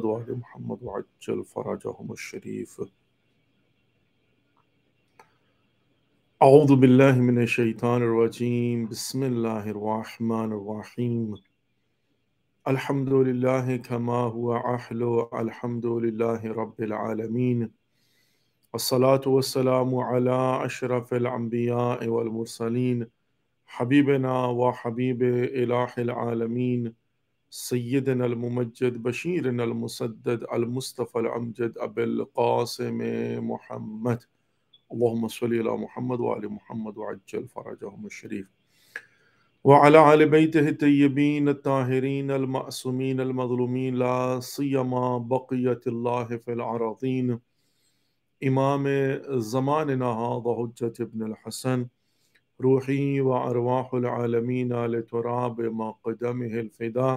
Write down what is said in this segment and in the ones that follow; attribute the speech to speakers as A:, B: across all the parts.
A: وعلى محمد وعجل فرجهم الشريف. أعوذ بالله من الشيطان الرجيم. بسم الله الرحمن الرحيم. الحمد لله كما هو أهل. الحمد لله رب العالمين. والصلاة والسلام على أشرف الأنبياء والمرسلين حبيبنا وحبيب إله العالمين سيدنا الممجد بشيرنا المسدد المصطفى الأمجد أبي القاسم محمد. اللهم صل على محمد وعلى محمد وعجل فرجهم الشريف وعلى آل بيته الطيبين الطاهرين المعصومين المظلومين لا سيما بقية الله في الأراضين إمام زماننا هذا حجة ابن الحسن روحي وأرواح العالمين لتراب ما قدمه الفداء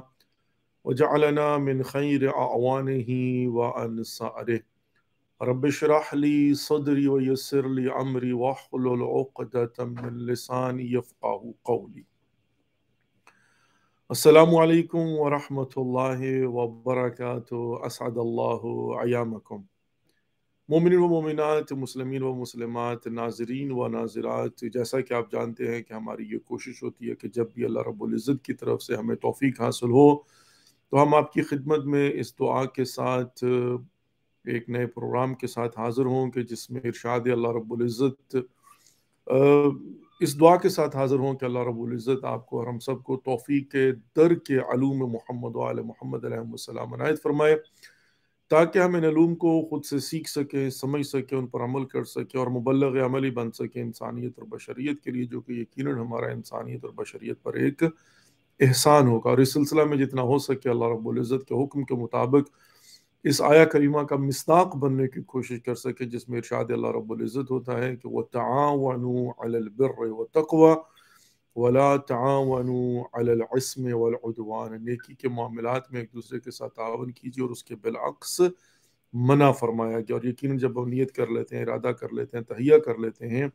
A: وجعلنا من خير أعوانه وأنصاره. رب اشرح لي صدري ويسر لي أمري واحلل عقدة من لساني يفقه قولي. السلام عليكم ورحمة الله وبركاته. أسعد الله أيامكم. مومنین و مومنات، مسلمین و مسلمات، ناظرین و ناظرات، جیسا کہ آپ جانتے ہیں کہ ہماری یہ کوشش ہوتی ہے کہ جب بھی اللہ رب العزت کی طرف سے ہمیں توفیق حاصل ہو تو ہم آپ کی خدمت میں اس دعا کے ساتھ ایک نئے پروگرام کے ساتھ حاضر ہوں کہ جس میں ارشاد اللہ رب العزت اس دعا کے ساتھ حاضر ہوں کہ اللہ رب العزت آپ کو اور ہم سب کو توفیق کے در کے علوم محمد و آل محمد علیہ السلام عنایت فرمائے، تاکہ ہم ان علوم کو خود سے سیکھ سکیں، سمجھ سکیں، ان پر عمل کر سکیں اور مبلغ عملی بن سکیں انسانیت اور بشریت کے لیے، جو کہ یقیناً ہمارا انسانیت اور بشریت پر ایک احسان ہوگا۔ اور اس سلسلہ میں جتنا ہو سکے اللہ رب العزت کے حکم کے مطابق اس آیہ کریمہ کا مصداق بننے کی کوشش کر سکے، جس میں ارشاد اللہ رب العزت ہوتا ہے کہ وَتَعَاوَنُوا عَلَى الْبِرِّ وَالتَّقْوَى وَلَا تَعَاوَنُوا عَلَى الْإِثْمِ وَالْعُدْوَانِ، نیکی کے معاملات میں ایک دوسرے کے ساتھ تعاون کیجیے اور اس کے بالعکس منع فرمایا گیا۔ اور یقیناً جب ہم نیت کر لیتے ہیں، ارادہ کر لیتے ہیں، تہیہ کر لیتے ہیں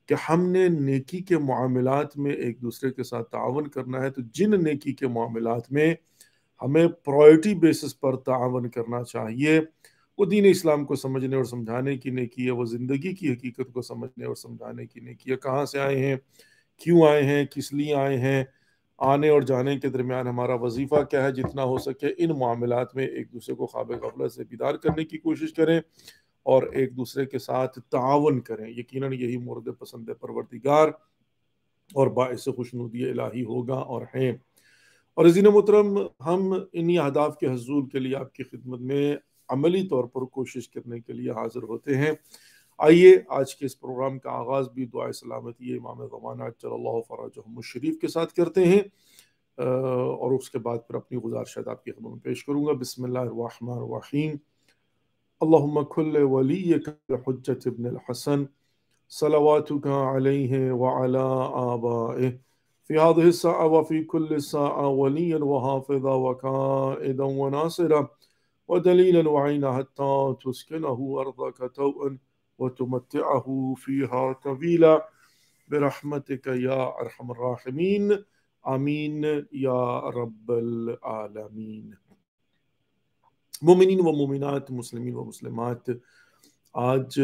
A: کہ ہم نے نیکی کے معاملات میں ایک دوسرے کے ساتھ تعاون کرنا ہے، تو جن نیکی کے معاملات میں ہمیں پرائرٹی بیسس پر تعاون کرنا چاہیے، وہ دین اسلام کو سمجھنے اور سمجھانے کی نیکی ہے، وہ زندگی کی حقیقت کو سمجھنے اور سمجھانے کی نیکی ہے۔ کہاں سے آئے ہیں، کیوں آئے ہیں، کس لیے آئے ہیں، آنے اور جانے کے درمیان ہمارا وظیفہ کیا ہے، جتنا ہو سکے ان معاملات میں ایک دوسرے کو خواب غفلت سے بیدار کرنے کی کوشش کریں اور ایک دوسرے کے ساتھ تعاون کریں۔ یقیناً یہی مورد پسند پروردگار اور باعث خوشنودی الہی ہوگا اور ہیں۔ اور عزیزین محترم، ہم انہی اہداف کے حصول کے لیے آپ کی خدمت میں عملی طور پر کوشش کرنے کے لیے حاضر ہوتے ہیں۔ آئیے آج کے اس پروگرام کا آغاز بھی دعائے سلامتی امام زمانہ عجل اللہ فرجہم الشریف کے ساتھ کرتے ہیں، اور اس کے بعد پھر اپنی گزارشات آپ کی خدمت میں پیش کروں گا۔ بسم اللہ الرحمن الرحیم۔ اللہم کل ولیک حجت ابن الحسن صلواتک علیہ وعلی آبائہ فی هذه الساعة وفي كل ساعة وليا وحافظا وقائدا وناصرا ودليلا وعينا حتى تسكنه أرضك توءا وتمتعه فيها طويلا برحمتك يا أرحم الراحمين آمین یا رب العالمین۔ مومنین و مومنات، مسلمین و مسلمات، آج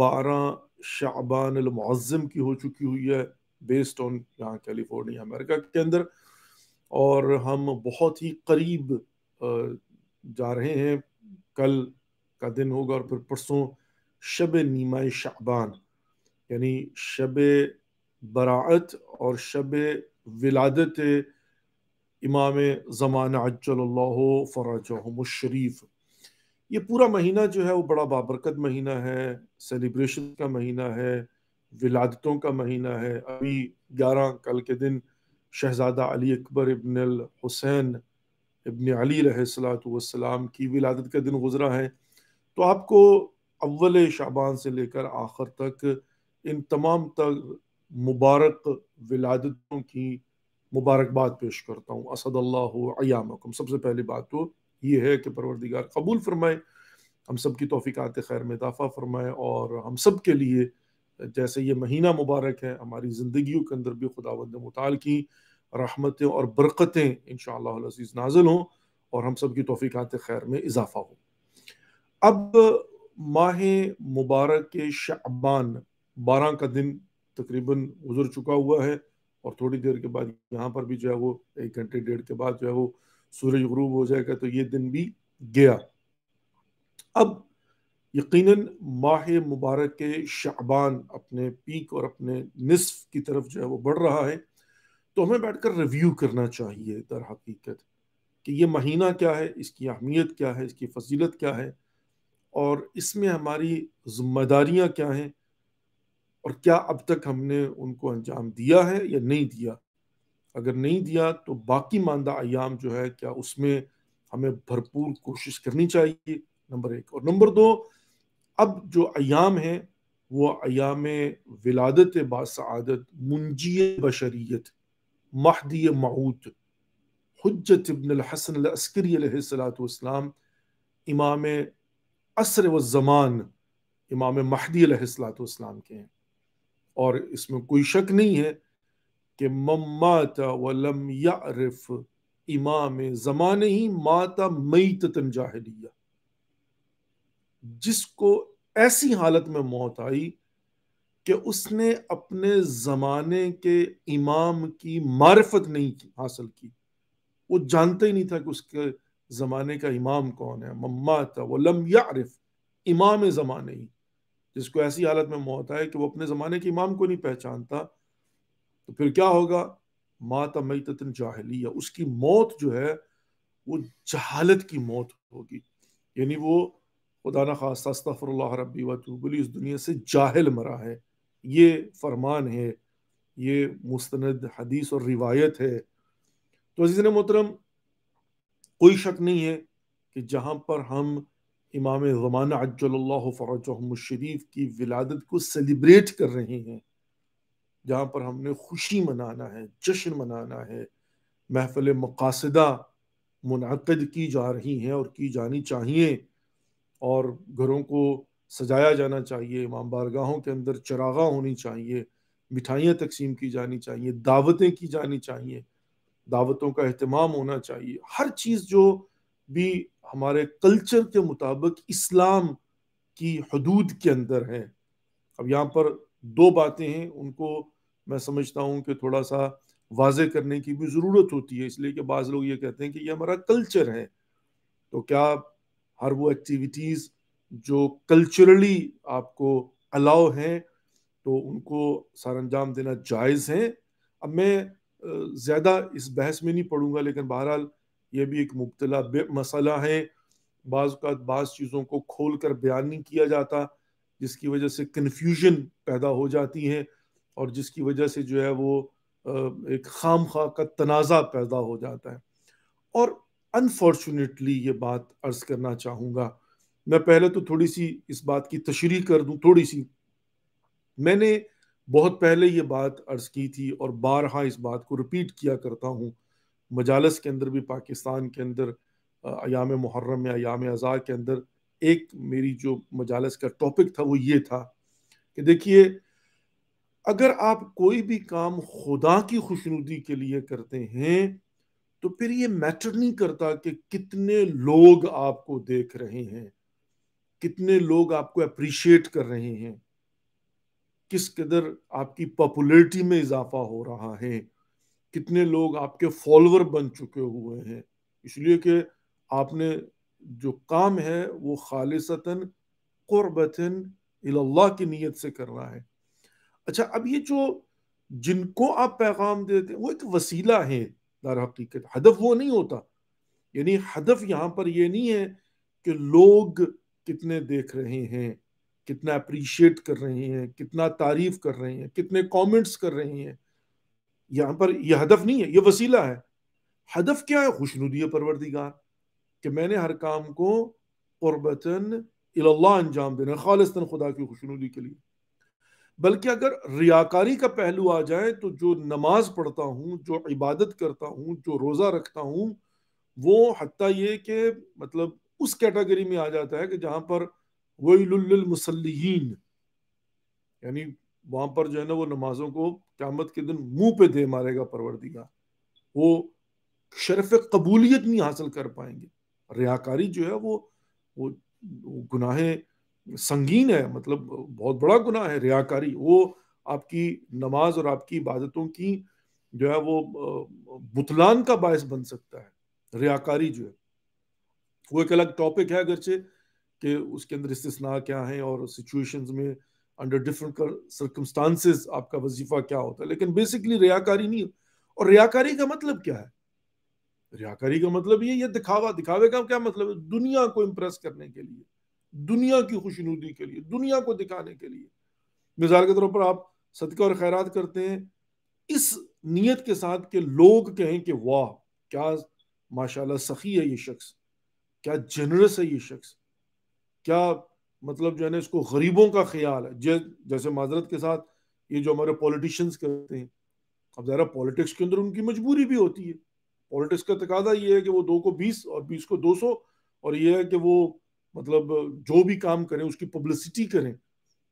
A: 12 شعبان المعظم کی ہو چکی ہوئی ہے، بیسڈ آن یہاں کیلیفورنیا امریکہ کے اندر، اور ہم بہت ہی قریب جا رہے ہیں۔ کل کا دن ہوگا اور پھر پرسوں شب نیمہ شعبان، یعنی شب براعت اور شب ولادت امام زمانہ عجل اللہ فرجہم الشریف۔ یہ پورا مہینہ جو ہے وہ بڑا بابرکت مہینہ ہے، سیلیبریشن کا مہینہ ہے، ولادتوں کا مہینہ ہے۔ ابھی 11 کل کے دن شہزادہ علی اکبر ابن الحسین ابن علی علیہ السلام کی ولادت کا دن گزرا ہے۔ تو آپ کو اول شعبان سے لے کر آخر تک ان تمام مبارک ولادتوں کی مبارکباد پیش کرتا ہوں۔ اسعد اللہ ایامکم۔ سب سے پہلی بات تو یہ ہے کہ پروردگار قبول فرمائے، ہم سب کی توفیقات خیر میں اضافہ فرمائے، اور ہم سب کے لیے جیسے یہ مہینہ مبارک ہے، ہماری زندگیوں کے اندر بھی خداوند متعال کی رحمتیں اور برکتیں انشاءاللہ العزیز نازل ہوں، اور ہم سب کی توفیقات خیر میں اضافہ ہو۔ اب ماہ مبارک شعبان 12 کا دن تقریباً گزر چکا ہوا ہے، اور تھوڑی دیر کے بعد یہاں پر بھی جو ہے وہ 1 گھنٹے 1.5 کے بعد جو ہے وہ سورج غروب ہو جائے گا، تو یہ دن بھی گیا۔ اب یقیناً ماہ مبارک کے شعبان اپنے پیک اور اپنے نصف کی طرف جو ہے وہ بڑھ رہا ہے، تو ہمیں بیٹھ کر ریویو کرنا چاہیے در حقیقت کہ یہ مہینہ کیا ہے، اس کی اہمیت کیا ہے، اس کی فضیلت کیا ہے، اور اس میں ہماری ذمہ داریاں کیا ہیں، اور کیا اب تک ہم نے ان کو انجام دیا ہے یا نہیں دیا۔ اگر نہیں دیا تو باقی ماندہ ایام جو ہے کیا اس میں ہمیں بھرپور کوشش کرنی چاہیے، نمبر 1۔ اور نمبر 2، اب جو ایام ہیں وہ ایام ولادت باسعادت منجی بشریت مہدی موعود حجت ابن الحسن العسکری علیہ السلام، امام عصر و زمان، امام مہدی علیہ السلام کے ہیں۔ اور اس میں کوئی شک نہیں ہے کہ من مات ولم یعرف امام زمانے ہی مات میتۃ جاہلیہ، جس کو ایسی حالت میں موت آئی کہ اس نے اپنے زمانے کے امام کی معرفت نہیں حاصل کی، وہ جانتا ہی نہیں تھا کہ اس کے زمانے کا امام کون ہے۔ من مات ولم یعرف امام زمانے ہی، جس کو ایسی حالت میں موت آئے کہ وہ اپنے زمانے کے امام کو نہیں پہچانتا، تو پھر کیا ہوگا؟ مات میتۃ جاہلیہ، اس کی موت جو ہے وہ جہالت کی موت ہوگی، یعنی وہ خدا نخواستہ استغفر اللہ ربی واتوب الیہ اس دنیا سے جاہل مرا ہے۔ یہ فرمان ہے، یہ مستند حدیث اور روایت ہے۔ تو عزیزان محترم، کوئی شک نہیں ہے کہ جہاں پر ہم امام زمانہ عجل اللہ فرجہم الشریف کی ولادت کو سیلیبریٹ کر رہے ہیں، جہاں پر ہم نے خوشی منانا ہے، جشن منانا ہے، محفل مقاصدہ منعقد کی جا رہی ہیں اور کی جانی چاہیے، اور گھروں کو سجایا جانا چاہیے، امام بارگاہوں کے اندر چراغاں ہونی چاہیے، مٹھائیاں تقسیم کی جانی چاہیے، دعوتیں کی جانی چاہیے، دعوتوں کا اہتمام ہونا چاہیے، ہر چیز جو بھی ہمارے کلچر کے مطابق اسلام کی حدود کے اندر ہے۔ اب یہاں پر 2 باتیں ہیں، ان کو میں سمجھتا ہوں کہ تھوڑا سا واضح کرنے کی بھی ضرورت ہوتی ہے، اس لیے کہ بعض لوگ یہ کہتے ہیں کہ یہ ہمارا کلچر ہے، تو کیا ہر وہ ایکٹیویٹیز جو کلچرلی آپ کو الاؤ ہیں تو ان کو سر انجام دینا جائز ہیں؟ اب میں زیادہ اس بحث میں نہیں پڑوں گا، لیکن بہرحال یہ بھی ایک مبتلا مسئلہ ہے۔ بعض اوقات بعض چیزوں کو کھول کر بیان نہیں کیا جاتا، جس کی وجہ سے کنفیوژن پیدا ہو جاتی ہے، اور جس کی وجہ سے جو ہے وہ ایک خام خواہ کا تنازع پیدا ہو جاتا ہے۔ اور انفارچونیٹلی یہ بات عرض کرنا چاہوں گا، میں پہلے تو تھوڑی سی اس بات کی تشریح کر دوں، تھوڑی سی۔ میں نے بہت پہلے یہ بات عرض کی تھی اور بارہا اس بات کو ریپیٹ کیا کرتا ہوں مجالس کے اندر بھی، پاکستان کے اندر ایام محرم یا ایام اعزاء کے اندر ایک میری جو مجالس کا ٹاپک تھا وہ یہ تھا کہ دیکھیے، اگر آپ کوئی بھی کام خدا کی خوشنودی کے لیے کرتے ہیں تو پھر یہ میٹر نہیں کرتا کہ کتنے لوگ آپ کو دیکھ رہے ہیں، کتنے لوگ آپ کو اپریشیٹ کر رہے ہیں، کس قدر آپ کی پاپولیرٹی میں اضافہ ہو رہا ہے، کتنے لوگ آپ کے فالوور بن چکے ہوئے ہیں، اس لیے کہ آپ نے جو کام ہے وہ خالصتاً قربتاً اللہ کی نیت سے کر رہا ہے۔ اچھا، اب یہ جو جن کو آپ پیغام دیتے ہیں وہ ایک وسیلہ ہے در حقیقت، ہدف وہ نہیں ہوتا۔ یعنی ہدف یہاں پر یہ نہیں ہے کہ لوگ کتنے دیکھ رہے ہیں، کتنا اپریشیٹ کر رہے ہیں، کتنا تعریف کر رہے ہیں، کتنے کامنٹس کر رہے ہیں، یہاں پر یہ ہدف نہیں ہے، یہ وسیلہ ہے۔ ہدف کیا ہے؟ خوشنودی پروردگار، کہ میں نے ہر کام کو قربتاً اللہ انجام دینا، خالصتاً خدا کی خوشنودی کے لیے۔ بلکہ اگر ریاکاری کا پہلو آ جائے تو جو نماز پڑھتا ہوں، جو عبادت کرتا ہوں، جو روزہ رکھتا ہوں، وہ حتیٰ یہ کہ مطلب اس کیٹیگری میں آ جاتا ہے کہ جہاں پر ویل للمصلیین، یعنی وہاں پر جو ہے نا وہ نمازوں کو قیامت کے دن منہ پہ دے مارے گا پروردگار۔ وہ شرف قبولیت نہیں حاصل کر پائیں گے. ریاکاری جو ہے وہ گناہ سنگین ہے، مطلب بہت بڑا گناہ ہے ریاکاری. وہ آپ کی نماز اور آپ کی عبادتوں کی جو ہے وہ بطلان کا باعث بن سکتا ہے. ریاکاری جو ہے وہ ایک الگ ٹاپک ہے اگرچہ کہ اس کے اندر استثناء کیا ہیں اور سچویشنز میں انڈر ڈفرنٹ سرکمسٹانسز آپ کا وظیفہ کیا ہوتا ہے، لیکن بیسکلی ریاکاری نہیں. اور ریاکاری کا مطلب کیا ہے؟ ریاکاری کا مطلب یہ دکھاوے کا کیا مطلب ہے؟ دنیا کو امپریس کرنے کے لیے، دنیا کی خوشنودی کے لیے، دنیا کو دکھانے کے لیے. مثال کے طور پر آپ صدقہ اور خیرات کرتے ہیں اس نیت کے ساتھ کہ لوگ کہیں کہ واہ کیا ماشاءاللہ سخی ہے یہ شخص، کیا جنرس ہے یہ شخص، کیا مطلب جو ہے نا اس کو غریبوں کا خیال ہے. جیسے معذرت کے ساتھ یہ جو ہمارے پولیٹیشنز کرتے ہیں، اب ذرا پولیٹکس کے اندر ان کی مجبوری بھی ہوتی ہے. پولیٹکس کا تقاضا یہ ہے کہ وہ 2 کو 20 اور 20 کو 200، اور یہ ہے کہ وہ مطلب جو بھی کام کریں اس کی پبلسٹی کریں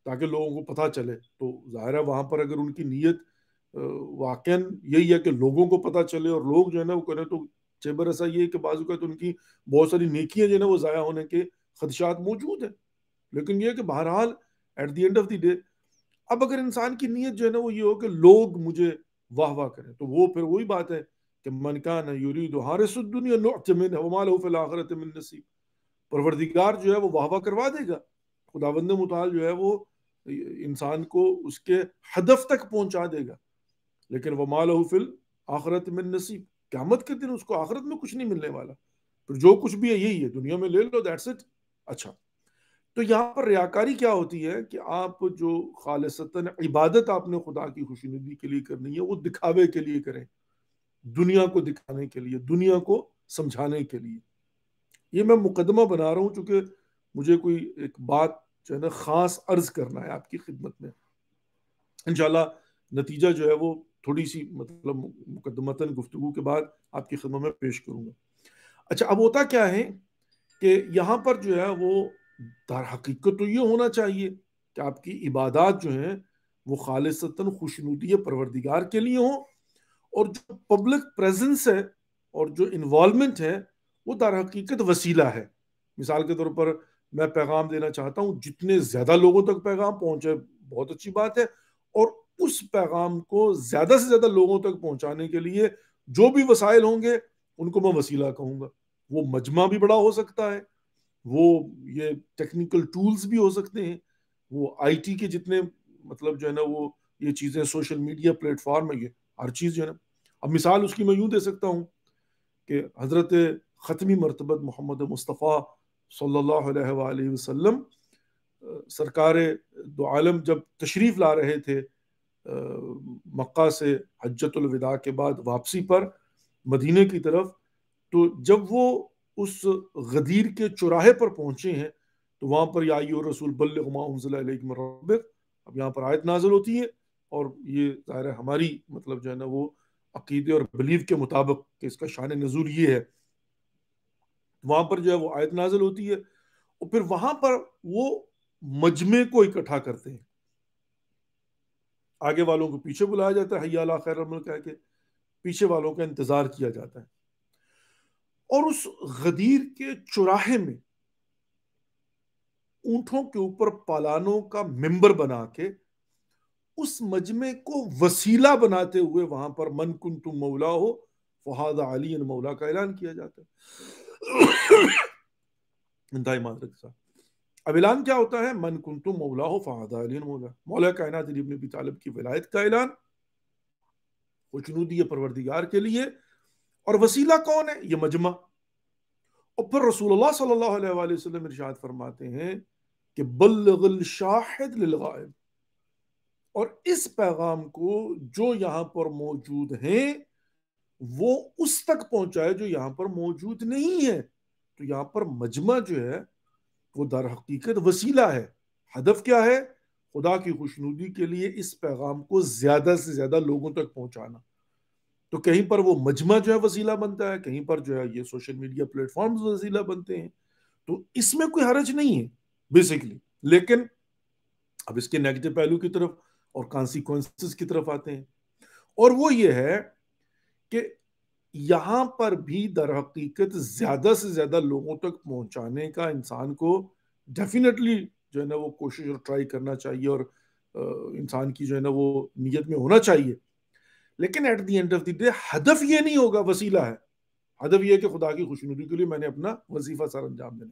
A: تاکہ لوگوں کو پتہ چلے. تو ظاہر ہے وہاں پر اگر ان کی نیت واقعاً یہی ہے کہ لوگوں کو پتہ چلے اور لوگ جو ہے نا وہ کریں، تو چیبر ایسا یہ ہے کہ بعض اوقات ان کی بہت ساری نیکیاں جو ہے نا وہ ضائع ہونے کے خدشات موجود ہیں. لیکن یہ کہ بہرحال at the end of the day اب اگر انسان کی نیت جو ہے نا وہ یہ ہو کہ لوگ مجھے واہ واہ کریں، تو وہ پھر وہی بات ہے کہ من کان یرید حارس الدنیا نؤت منہ وما له فی الآخرۃ من نصیب. پروردگار جو ہے وہ واہ واہ کروا دے گا. خداوند متعال جو ہے وہ انسان کو اس کے ہدف تک پہنچا دے گا، لیکن وما له فی الآخرۃ من نصیب، قیامت کے دن اس کو آخرت میں کچھ نہیں ملنے والا. پھر جو کچھ بھی ہے یہی ہے، دنیا میں لے لو دیٹس اٹ. اچھا، تو یہاں پر ریاکاری کیا ہوتی ہے کہ آپ جو خالصتاً عبادت آپ نے خدا کی خوشنودی کے لیے کرنی ہے وہ دکھاوے کے لیے کریں، دنیا کو دکھانے کے لیے، دنیا کو سمجھانے کے لیے. یہ میں مقدمہ بنا رہا ہوں چونکہ مجھے کوئی ایک بات جو ہے نا خاص عرض کرنا ہے آپ کی خدمت میں. انشاءاللہ نتیجہ جو ہے وہ تھوڑی سی مطلب مقدمتاً گفتگو کے بعد آپ کی خدمت میں پیش کروں گا. اچھا، اب ہوتا کیا ہے کہ یہاں پر جو ہے وہ در حقیقت تو یہ ہونا چاہیے کہ آپ کی عبادات جو ہیں وہ خالصتاً خوشنودی پروردگار کے لیے ہوں، اور جو پبلک پریزنس ہے اور جو انوالومنٹ ہے وہ در حقیقت وسیلہ ہے. مثال کے طور پر میں پیغام دینا چاہتا ہوں، جتنے زیادہ لوگوں تک پیغام پہنچے بہت اچھی بات ہے، اور اس پیغام کو زیادہ سے زیادہ لوگوں تک پہنچانے کے لیے جو بھی وسائل ہوں گے ان کو میں وسیلہ کہوں گا. وہ مجمع بھی بڑا ہو سکتا ہے، وہ یہ ٹیکنیکل ٹولز بھی ہو سکتے ہیں، وہ آئی ٹی کے جتنے مطلب جو ہے نا وہ یہ چیزیں سوشل میڈیا پلیٹ فارم ہے، یہ ہر چیز جو ہے نا. اب مثال اس کی میں یوں دے سکتا ہوں کہ حضرت ختمی مرتبت محمد مصطفیٰ صلی اللہ علیہ وآلہ وسلم سرکار دو عالم جب تشریف لا رہے تھے مکہ سے حجۃ الوداع کے بعد واپسی پر مدینے کی طرف، تو جب وہ اس غدیر کے چوراہے پر پہنچے ہیں تو وہاں پر یا ایھا الرسول بلغ ما انزل الیک من ربک، اب یہاں پر آیت نازل ہوتی ہے، اور یہ ظاہر ہے ہماری مطلب جو ہے نا وہ عقیدے اور بلیف کے مطابق کہ اس کا شان نزول یہ ہے، وہاں پر جو ہے وہ آیت نازل ہوتی ہے، اور پھر وہاں پر وہ مجمع کو اکٹھا کرتے ہیں. آگے والوں کو پیچھے بلایا جاتا ہے، حی علی خیر العمل کہہ کے، پیچھے والوں کا انتظار کیا جاتا ہے. اور اس غدیر کے چوراہے میں اونٹوں کے اوپر پالانوں کا ممبر بنا کے اس مجمع کو وسیلہ بناتے ہوئے وہاں پر من کنت مولا ہو فہذا علی مولا کا اعلان کیا جاتا ہے. انتہائی معذرت کے ساتھ اب اعلان کیا ہوتا ہے؟ من کنت مولا ہو فہذا علی مولا، مولا کائنات علی بن ابی طالب کی ولایت کا اعلان خوشنودی پروردگار کے لیے. اور وسیلہ کون ہے؟ یہ مجمع. اور پھر رسول اللہ صلی اللہ علیہ وآلہ وسلم ارشاد فرماتے ہیں کہ بلغ الشاہد للغائب، اور اس پیغام کو جو یہاں پر موجود ہیں وہ اس تک پہنچائے جو یہاں پر موجود نہیں ہے. تو یہاں پر مجمع جو ہے وہ در حقیقت وسیلہ ہے. ہدف کیا ہے؟ خدا کی خوشنودی کے لیے اس پیغام کو زیادہ سے زیادہ لوگوں تک پہنچانا. تو کہیں پر وہ مجمع جو ہے وسیلہ بنتا ہے، کہیں پر جو ہے یہ سوشل میڈیا پلیٹ فارمز وسیلہ بنتے ہیں. تو اس میں کوئی حرج نہیں ہے بیسیکلی. لیکن اب اس کے نیگیٹو پہلو کی طرف اور کانسیکوینسز کی طرف آتے ہیں، اور وہ یہ ہے کہ یہاں پر بھی در حقیقت زیادہ سے زیادہ لوگوں تک پہنچانے کا انسان کو ڈیفینیٹلی جو ہے نا وہ کوشش اور ٹرائی کرنا چاہیے، اور انسان کی جو ہے نا وہ نیت میں ہونا چاہیے. لیکن at the end of the day ہدف یہ نہیں ہوگا، وسیلہ ہے. ہدف یہ ہے کہ خدا کی خوشنودی کے لیے میں نے اپنا وظیفہ سر انجام دینا.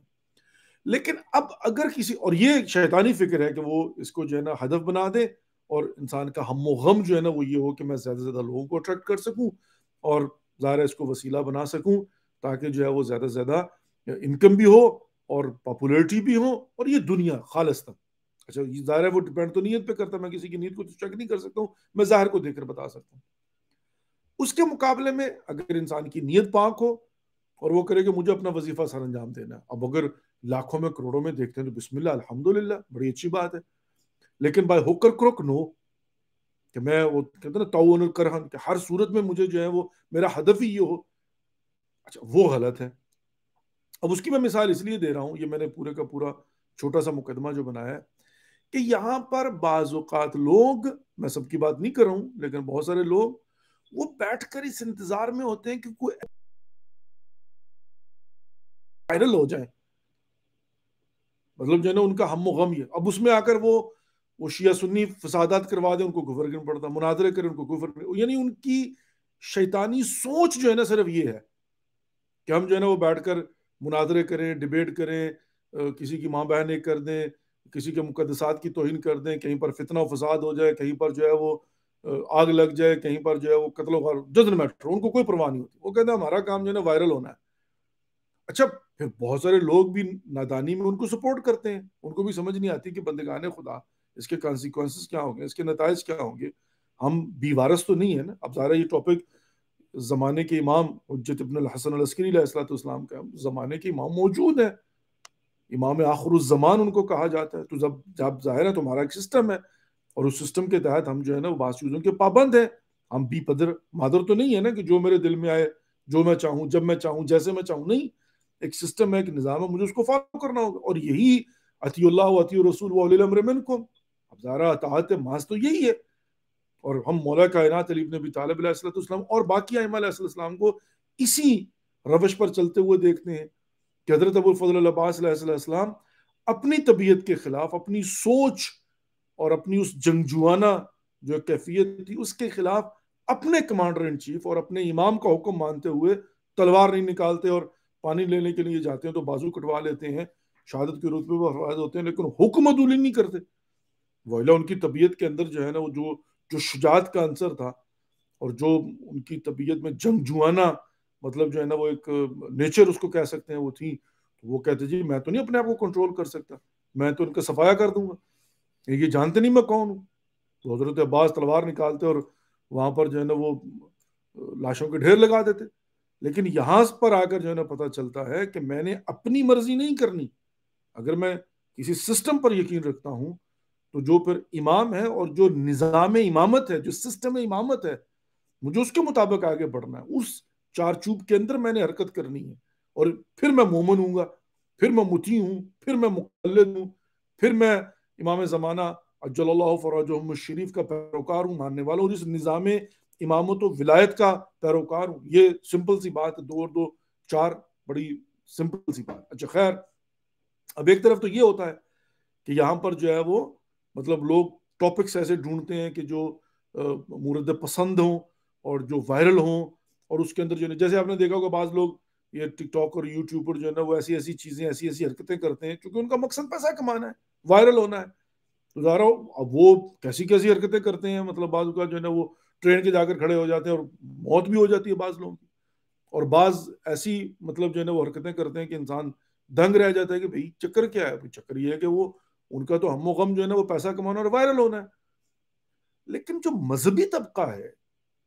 A: لیکن اب اگر کسی، اور یہ شیطانی فکر ہے کہ وہ اس کو جو ہے نا ہدف بنا دے، اور انسان کا ہم و غم جو ہے نا وہ یہ ہو کہ میں زیادہ سے زیادہ لوگوں کو اٹریکٹ کر سکوں، اور ظاہر ہے اس کو وسیلہ بنا سکوں تاکہ جو ہے وہ زیادہ سے زیادہ انکم بھی ہو اور پاپولیرٹی بھی ہو، اور یہ دنیا خالص تھا. اچھا یہ ظاہر ہے وہ ڈیپینڈ تو نیت پہ کرتا، میں کسی کی نیت کو چیک نہیں کر سکتا ہوں، میں ظاہر کو دیکھ کر بتا سکتا ہوں. اس کے مقابلے میں اگر انسان کی نیت پاک ہو اور وہ کرے کہ مجھے اپنا وظیفہ سر انجام دینا ہے، اب اگر لاکھوں میں کروڑوں میں دیکھتے ہیں تو بسم اللہ الحمدللہ بڑی اچھی بات ہے. لیکن بائی ہوک کر کروک نو، کہ میں وہ کہتے ہیں نا تعاون کرہن، کہ ہر صورت میں مجھے جو ہے وہ میرا ہدف ہی یہ ہو، اچھا وہ غلط ہے. اب اس کی میں مثال اس لیے دے رہا ہوں، یہ میں نے پورے کا پورا چھوٹا سا مقدمہ جو بنایا ہے، کہ یہاں پر بعض اوقات لوگ، میں سب کی بات نہیں کر رہا ہوں لیکن بہت سارے لوگ وہ بیٹھ کر اس انتظار میں ہوتے ہیں کہ کوئی وائرل ہو جائے، مطلب جو ہے نا ان کا ہم و غم یہ. اب اس میں آ کر وہ شیعہ سنی فسادات کروا دیں، ان کو کفر کرنا پڑتا، مناظرے کریں ان کو کفر، یعنی ان کی شیطانی سوچ جو ہے نا صرف یہ ہے کہ ہم جو ہے نا وہ بیٹھ کر مناظرے کریں، ڈیبیٹ کریں، کسی کی ماں بہن ایک کر دیں، کسی کے مقدسات کی توہین کر دیں، کہیں پر فتنہ و فساد ہو جائے، کہیں پر جو ہے وہ آگ لگ جائے، کہیں پر جو ہے وہ قتل و غارت، ڈزنٹ میٹر، ان کو کوئی پرواہ نہیں ہوتی. وہ کہتے ہیں ہمارا کام جو ہے نا وائرل ہونا ہے. اچھا پھر بہت سارے لوگ بھی نادانی میں ان کو سپورٹ کرتے ہیں، ان کو بھی سمجھ نہیں آتی کہ بندگان خدا اس کے کانسیکوینسز کیا ہوں گے، اس کے نتائج کیا ہوں گے. ہم بی وارث تو نہیں ہے نا. اب ظاہر یہ ٹاپک زمانے کے امام حجت ابن الحسن العسکری علیہ السلام کا، زمانے کے امام موجود ہیں، امام آخر الزمان ان کو کہا جاتا ہے. تو جب ظاہر ہے تمہارا ایک سسٹم ہے، اور اس سسٹم کے تحت ہم جو ہے نا وہ بعض چیزوں کے پابند ہیں. ہم بھی پدر مادر تو نہیں ہے نا کہ جو میرے دل میں آئے، جو میں چاہوں، جب میں چاہوں، جیسے میں چاہوں. نہیں، ایک سسٹم ہے، ایک نظام ہے، مجھے اس کو فالو کرنا ہوگا. اور یہی اطیع اللہ و اطیع الرسول و اولی الامر منکم، اب ظاہر اطاعت محض تو یہی ہے. اور ہم مولا کائنات علی بن ابی طالب علیہ السلام اور باقی ائمہ علیہ السلام کو اسی روش پر چلتے ہوئے دیکھتے ہیں کہ حضرت ابو الفضل العباس علیہ السلام اپنی طبیعت کے خلاف، اپنی سوچ اور اپنی اس جنگجوانہ جو کیفیت تھی اس کے خلاف اپنے کمانڈر ان چیف اور اپنے امام کا حکم مانتے ہوئے تلوار نہیں نکالتے، اور پانی لینے کے لیے جاتے ہیں تو بازو کٹوا لیتے ہیں، شہادت کے رتبے پر فائز ہوتے ہیں، لیکن حکم عدولی نہیں کرتے. ویلا ان کی طبیعت کے اندر جو ہے نا وہ جو شجاعت کا عنصر تھا، اور جو ان کی طبیعت میں جنگجوانہ مطلب جو ہے نا وہ ایک نیچر اس کو کہہ سکتے ہیں وہ تھی. وہ کہتے جی میں تو نہیں اپنے آپ کو کنٹرول کر سکتا، میں تو ان کا صفایا کر دوں گا، یہ جانتے نہیں میں کون ہوں. تو حضرت عباس تلوار نکالتے اور وہاں پر جو ہے نا وہ لاشوں کے ڈھیر لگا دیتے. لیکن یہاں پر آ کر جو ہے نا پتہ چلتا ہے کہ میں نے اپنی مرضی نہیں کرنی. اگر میں کسی سسٹم پر یقین رکھتا ہوں تو جو پھر امام ہے اور جو نظام امامت ہے، جو سسٹم امامت ہے، مجھے اس کے مطابق آگے بڑھنا ہے. اس چار چوب کے اندر میں نے حرکت کرنی ہے، اور پھر میں مومن ہوں گا، پھر میں مطیع ہوں، پھر میں مقلد ہوں، پھر میں امام زمانہ اجل اللہ فرجہم الشریف کا پیروکار ہوں، ماننے والا ہوں، جس نظام امامت و ولایت کا پیروکار ہوں. یہ سمپل سی بات ہے، 2 اور 2 4، بڑی سمپل سی بات. اچھا خیر، اب ایک طرف تو یہ ہوتا ہے کہ یہاں پر جو ہے وہ مطلب لوگ ٹاپکس ایسے ڈھونڈتے ہیں کہ جو مورد پسند ہوں اور جو وائرل ہوں، اور اس کے اندر جو ہے جیسے آپ نے دیکھا ہوگا بعض لوگ یہ ٹک ٹاک اور یوٹیوب پر جو ہے نا وہ ایسی ایسی چیزیں، ایسی ایسی حرکتیں کرتے ہیں کیونکہ ان کا مقصد پیسہ کمانا ہے، وائرل ہونا ہے. تو ظاہر اب وہ کیسی کیسی حرکتیں کرتے ہیں، مطلب بعض کا جو ہے نا وہ ٹرین کے جا کر کھڑے ہو جاتے ہیں اور موت بھی ہو جاتی ہے بعض لوگوں کی. اور بعض ایسی مطلب جو ہے نا وہ حرکتیں کرتے ہیں کہ انسان دنگ رہ جاتا ہے کہ بھئی چکر کیا ہے. چکر یہ ہے کہ وہ ان کا تو ہم و غم جو ہے نا وہ پیسہ کمانا اور وائرل ہونا ہے. لیکن جو مذہبی طبقہ ہے،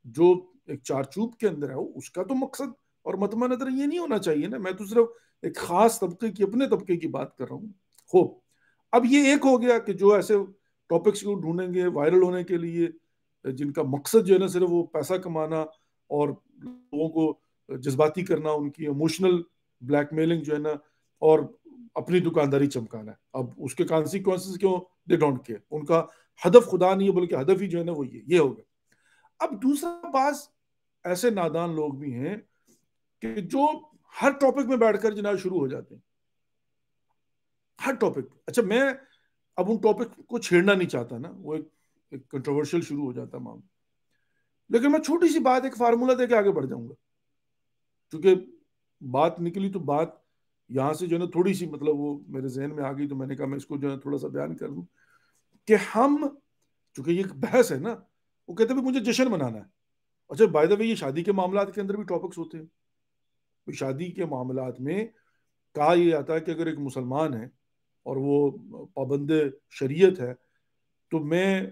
A: جو ایک چارچوب کے اندر ہے، اس کا تو مقصد اور مطمع نظر یہ نہیں ہونا چاہیے نا. میں تو صرف ایک خاص طبقے کی، اپنے طبقے کی بات کر رہا ہوں. خوب، اب یہ ایک ہو گیا کہ جو ایسے ٹاپکس کو ڈھونڈیں گے وائرل ہونے کے لیے، جن کا مقصد جو ہے نا صرف وہ پیسہ کمانا اور لوگوں کو جذباتی کرنا، ان کی ایموشنل بلیک میلنگ جو ہے نا، اور اپنی دکانداری چمکانا ہے. اب اس کے کانسیکوینسز کیوں، دے ڈونٹ کیئر. ان کا ہدف خدا نہیں ہے بلکہ ہدف ہی جو ہے نا وہ یہ ہو گیا. اب دوسرا بعض ایسے نادان لوگ بھی ہیں کہ جو ہر ٹاپک میں بیٹھ کر جناب شروع ہو جاتے ہیں، ہر ٹاپک. اچھا میں اب ان ٹاپک کو چھیڑنا نہیں چاہتا نا، وہ ایک کنٹروورشل شروع ہو جاتا معاملہ، لیکن میں چھوٹی سی بات ایک فارمولہ دے کے آگے بڑھ جاؤں گا، کیونکہ بات نکلی تو بات یہاں سے جو ہے نا تھوڑی سی مطلب وہ میرے ذہن میں آ گئی، تو میں نے کہا میں اس کو جو ہے تھوڑا سا بیان کر دوں کہ ہم، چونکہ یہ بحث ہے نا، وہ کہتے ہیں مجھے جشن منانا ہے. اچھا بائی دا وے یہ شادی کے معاملات کے اندر بھی ٹاپکس ہوتے ہیں. شادی کے معاملات میں کہا یہ جاتا ہے کہ اگر ایک مسلمان ہے اور وہ پابند شریعت ہے تو میں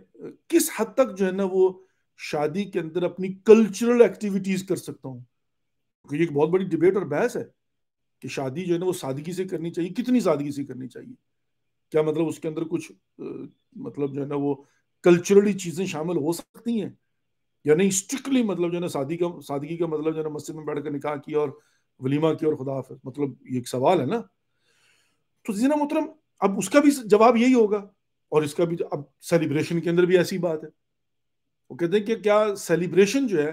A: کس حد تک جو ہے نا وہ شادی کے اندر اپنی کلچرل ایکٹیویٹیز کر سکتا ہوں. کیونکہ یہ ایک بہت بڑی ڈیبیٹ اور بحث ہے کہ شادی جو ہے نا وہ سادگی سے کرنی چاہیے، کتنی سادگی سے کرنی چاہیے، کیا مطلب اس کے اندر کچھ مطلب جو ہے نا وہ کلچرلی چیزیں شامل ہو سکتی ہیں یا نہیں، اسٹرکٹلی مطلب جو ہے نا سادگی کا مطلب جو ہے نا مسجد میں بیٹھ کر نکاح کیا اور ولیمہ کیا اور خدا حافظ، مطلب یہ ایک سوال ہے نا. تو زینا محترم اب اس کا بھی جواب یہی ہوگا، اور اس کا بھی اب سیلیبریشن کے اندر بھی ایسی بات ہے. وہ کہتے ہیں کہ کیا سیلیبریشن جو ہے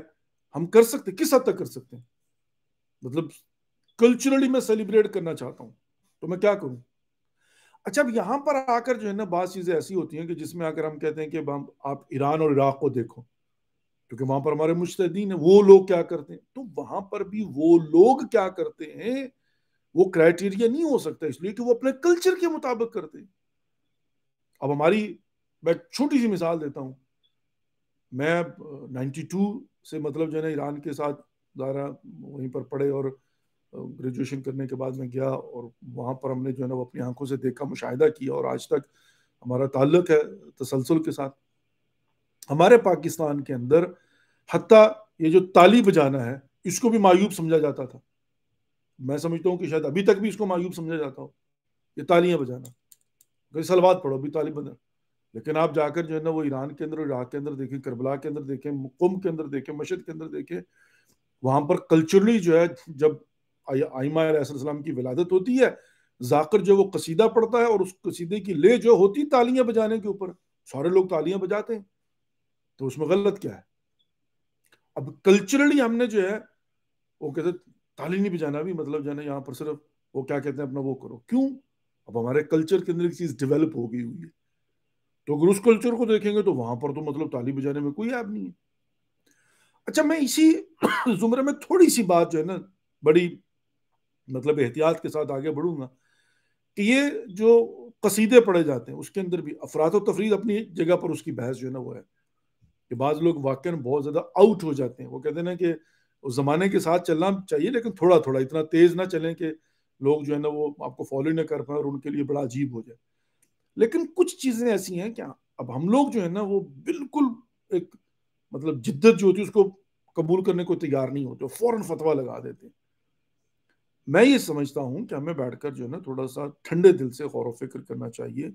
A: ہم کر سکتے، کس حد تک کر سکتے ہیں، مطلب کلچرلی میں سیلیبریٹ کرنا چاہتا ہوں تو میں کیا کروں. اچھا اب یہاں پر آ کر جو ہے نا بعض چیزیں ایسی ہوتی ہیں کہ جس میں آ کر ہم کہتے ہیں کہ آپ ایران اور عراق کو دیکھو، کیونکہ وہاں پر ہمارے مجتہدین ہیں، وہ لوگ کیا کرتے ہیں، تو وہاں پر بھی وہ لوگ کیا کرتے ہیں وہ کرائٹیریا نہیں ہو سکتا، اس لیے کہ وہ اپنے کلچر کے مطابق کرتے ہیں. اب میں چھوٹی سی مثال دیتا ہوں. میں 92 سے مطلب جو ہے نا ایران کے ساتھ ظاہرہ وہیں پر پڑھے اور گریجویشن کرنے کے بعد میں گیا، اور وہاں پر ہم نے جو ہے نا وہ اپنی آنکھوں سے دیکھا، مشاہدہ کیا، اور آج تک ہمارا تعلق ہے تسلسل کے ساتھ. ہمارے پاکستان کے اندر حتیٰ یہ جو تالی بجانا ہے اس کو بھی معیوب سمجھا جاتا تھا. میں سمجھتا ہوں کہ شاید ابھی تک بھی اس کو معیوب سمجھا جاتا ہو، یہ تالیاں بجانا، سلوات پڑھو بھی تالی بجا. لیکن آپ جا کر جو ہے نا وہ ایران کے اندر، عراق کے اندر دیکھیں، کربلا کے اندر دیکھیں، قم کے اندر دیکھیں، مشہد کے اندر دیکھیں، وہاں پر کلچرلی جو ہے جب آئمہ علیہ السلام کی ولادت ہوتی ہے، ذاکر جو وہ قصیدہ پڑھتا ہے اور اس قصیدے کی لے جو ہوتی تالیاں بجانے کے اوپر، سارے لوگ تالیاں بجاتے ہیں، تو اس میں غلط کیا ہے. اب کلچرلی ہم نے جو ہے وہ کہتے تالی نہیں بجانا بھی مطلب جو ہے نا یہاں پر صرف وہ کیا کہتے ہیں اپنا وہ کرو. کیوں؟ اب ہمارے کلچر کے اندر ایک چیز ڈیولپ ہو گئی ہوئی ہے، تو اگر اس کلچر کو دیکھیں گے تو وہاں پر تو مطلب تالی بجانے میں کوئی عیب نہیں ہے. اچھا میں اسی زمرے میں تھوڑی سی بات جو ہے نا بڑی مطلب احتیاط کے ساتھ آگے بڑھوں گا کہ یہ جو قصیدے پڑھے جاتے ہیں اس کے اندر بھی افراد و تفرید اپنی جگہ پر اس کی بحث جو ہے نا وہ ہے کہ بعض لوگ واقعاً بہت زیادہ آؤٹ ہو جاتے ہیں. وہ کہتے ہیں نا کہ اس زمانے کے ساتھ چلنا چاہیے لیکن تھوڑا تھوڑا، اتنا تیز نہ چلیں کہ لوگ جو ہے نا وہ آپ کو فالو نہ کر پائیں اور ان کے لیے بڑا عجیب ہو جائے. لیکن کچھ چیزیں ایسی ہیں کہ اب ہم لوگ جو ہے نا وہ بالکل ایک مطلب جدت جو ہوتی ہے اس کو قبول کرنے کو تیار نہیں ہوتے، فوراً فتویٰ لگا دیتے ہیں. میں یہ سمجھتا ہوں کہ ہمیں بیٹھ کر جو ہے نا تھوڑا سا ٹھنڈے دل سے غور و فکر کرنا چاہیے،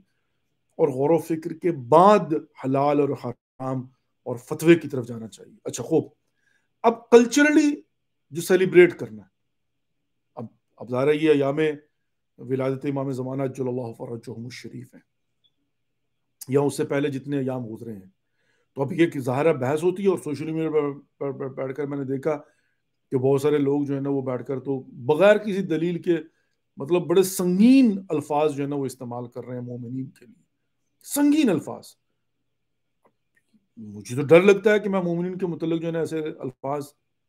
A: اور غور و فکر کے بعد حلال اور حرام اور فتوے کی طرف جانا چاہیے. اچھا خوب، اب کلچرلی جو سیلیبریٹ کرنا ہے، اب ظاہر یہ ایام ولادت امام زمانہ جل اللہ فرجہم الشریف ہیں یا اس سے پہلے جتنے ایام گزرے ہیں، تو اب یہ کہ ظاہرہ بحث ہوتی ہے، اور سوشل میڈیا پر بیٹھ کر میں نے دیکھا کہ بہت سارے لوگ جو ہے نا وہ بیٹھ کر تو بغیر کسی دلیل کے مطلب بڑے سنگین الفاظ جو ہے نا وہ استعمال کر رہے ہیں مومنین کے لیے، سنگین الفاظ. مجھے تو ڈر لگتا ہے کہ میں مومنین کے متعلق جو ہے نا ایسے الفاظ،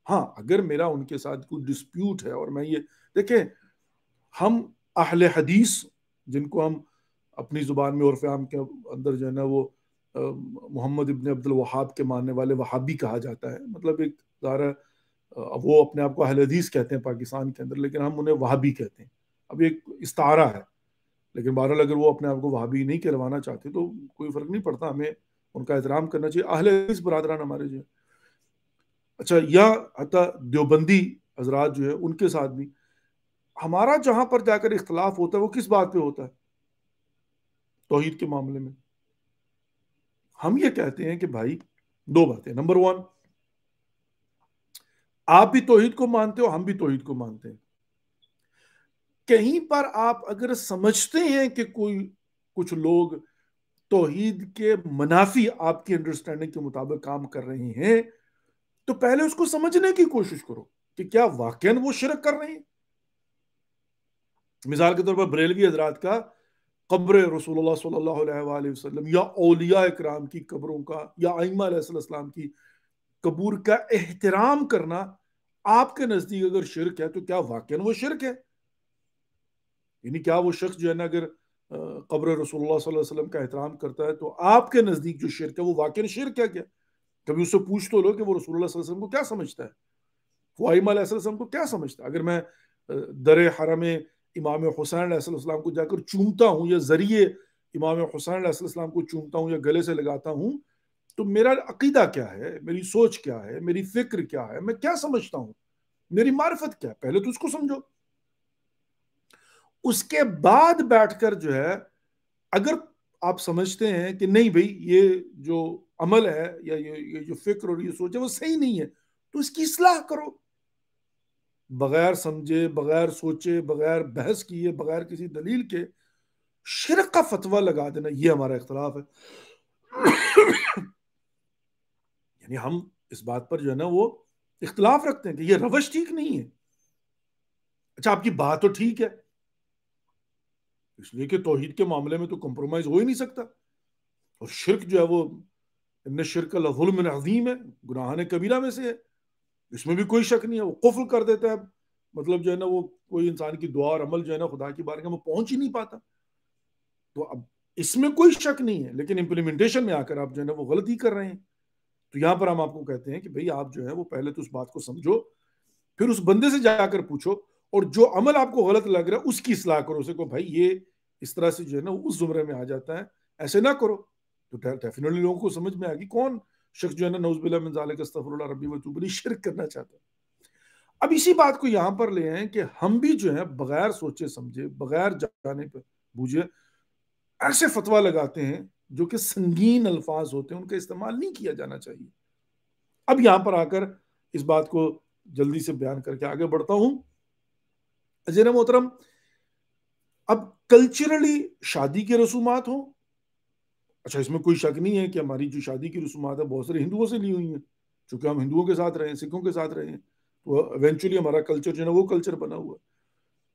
A: ہاں اگر میرا ان کے ساتھ کوئی ڈسپیوٹ ہے اور میں یہ دیکھیں، ہم اہل حدیث جن کو ہم اپنی زبان میں عرف عام کے اندر جو ہے نا وہ محمد ابن عبد الوہاب کے ماننے والے وہابی کہا جاتا ہے، مطلب ایک ظاہر وہ اپنے آپ کو اہل حدیث کہتے ہیں پاکستان کے اندر، لیکن ہم انہیں وہابی کہتے ہیں. اب ایک استعارہ ہے، لیکن بہرحال اگر وہ اپنے آپ کو وہابی نہیں کہلوانا چاہتے تو کوئی فرق نہیں پڑتا، ہمیں ان کا احترام کرنا چاہیے. اہل حدیث برادران ہمارے جو ہے، اچھا یا حتیٰ دیوبندی حضرات جو ہے ان کے ساتھ بھی ہمارا جہاں پر جا کر اختلاف ہوتا ہے وہ کس بات پہ ہوتا ہے؟ توحید کے معاملے میں. ہم یہ کہتے ہیں کہ بھائی دو باتیں، نمبر ون، آپ بھی توحید کو مانتے ہو، ہم بھی توحید کو مانتے ہیں. کہیں پر آپ اگر سمجھتے ہیں کہ کچھ لوگ توحید کے منافی آپ کی انڈرسٹینڈنگ کے مطابق کام کر رہے ہیں تو پہلے اس کو سمجھنے کی کوشش کرو کہ کیا واقعاً وہ شرک کر رہے ہیں. مثال کے طور پر بریلوی حضرات کا قبر رسول اللہ صلی اللہ علیہ وآلہ وسلم یا اولیاء اکرام کی قبروں کا یا ائمہ علیہ السلام کی قبور کا احترام کرنا آپ کے نزدیک اگر شرک ہے تو کیا واقعاً وہ شرک ہے؟ یعنی کیا وہ شخص جو ہے نا اگر قبر رسول اللہ صلی اللہ علیہ وسلم کا احترام کرتا ہے تو آپ کے نزدیک جو شرک ہے وہ واقعاً شرک ہے کیا؟ کبھی اس سے پوچھ تو لو کہ وہ رسول اللہ صلی اللہ علیہ وسلم کو کیا سمجھتا ہے، وہ ائمہ علیہ السلام کو کیا سمجھتا ہے. اگر میں در حرم امام حسین علیہ السلام کو جا کر چومتا ہوں یا ذریعے امام حسین علیہ السلام کو چومتا ہوں یا گلے سے لگاتا ہوں تو میرا عقیدہ کیا ہے، میری سوچ کیا ہے، میری فکر کیا ہے، میں کیا سمجھتا ہوں، میری معرفت کیا ہے، پہلے تو اس کو سمجھو. اس کے بعد بیٹھ کر جو ہے اگر آپ سمجھتے ہیں کہ نہیں بھئی یہ جو عمل ہے یا یہ جو فکر اور یہ سوچ ہے وہ صحیح نہیں ہے تو اس کی اصلاح کرو. بغیر سمجھے، بغیر سوچے، بغیر بحث کیے، بغیر کسی دلیل کے شرک کا فتویٰ لگا دینا، یہ ہمارا اختلاف ہے. یعنی ہم اس بات پر جو ہے نا وہ اختلاف رکھتے ہیں کہ یہ روش ٹھیک نہیں ہے. اچھا آپ کی بات تو ٹھیک ہے، اس لیے کہ توحید کے معاملے میں تو کمپرومائز ہو ہی نہیں سکتا، اور شرک جو ہے وہ ان شرک لظلم عظیم ہے، گناہان کبیرہ میں سے ہے، اس میں بھی کوئی شک نہیں ہے. وہ قفل کر دیتا ہے، مطلب جو ہے نا وہ کوئی انسان کی دعا اور عمل جو ہے نا خدا کی بارگاہ میں پہنچ ہی نہیں پاتا. تو اب اس میں کوئی شک نہیں ہے، لیکن امپلیمنٹیشن میں آ کر آپ جو ہے نا وہ غلطی کر رہے ہیں. تو یہاں پر ہم آپ کو کہتے ہیں کہ بھئی آپ جو ہے وہ پہلے تو اس بات کو سمجھو، پھر اس بندے سے جا کر پوچھو، اور جو عمل آپ کو غلط لگ رہا ہے اس کی اصلاح کرو. اسے کو بھائی یہ اس طرح سے جو ہے نا اس زمرے میں آ جاتا ہے، ایسے نہ کرو. تو ڈیفینیٹلی لوگوں کو سمجھ میں آ گئی کون شخص جو ہے نا نعوذ باللہ من ذالک استغفر اللہ ربی واتوب الیہ شرک کرنا چاہتا ہے. اب اسی بات کو یہاں پر لے آئیں کہ ہم بھی جو ہے بغیر سوچے سمجھے، بغیر جانے پہ بوجھے ایسے فتویٰ لگاتے ہیں جو کہ سنگین الفاظ ہوتے ہیں، ان کا استعمال نہیں کیا جانا چاہیے. اب یہاں پر آ کر اس بات کو جلدی سے بیان کر کے آگے بڑھتا ہوں. عزیز محترم، اب کلچرلی شادی کے رسومات ہوں، اچھا اس میں کوئی شک نہیں ہے کہ ہماری جو شادی کی رسومات ہے بہت سارے ہندوؤں سے لی ہوئی ہیں، چونکہ ہم ہندوؤں کے ساتھ رہے ہیں، سکھوں کے ساتھ رہے ہیں، تو ایونچولی ہمارا کلچر جو ہے نا وہ کلچر بنا ہوا ہے.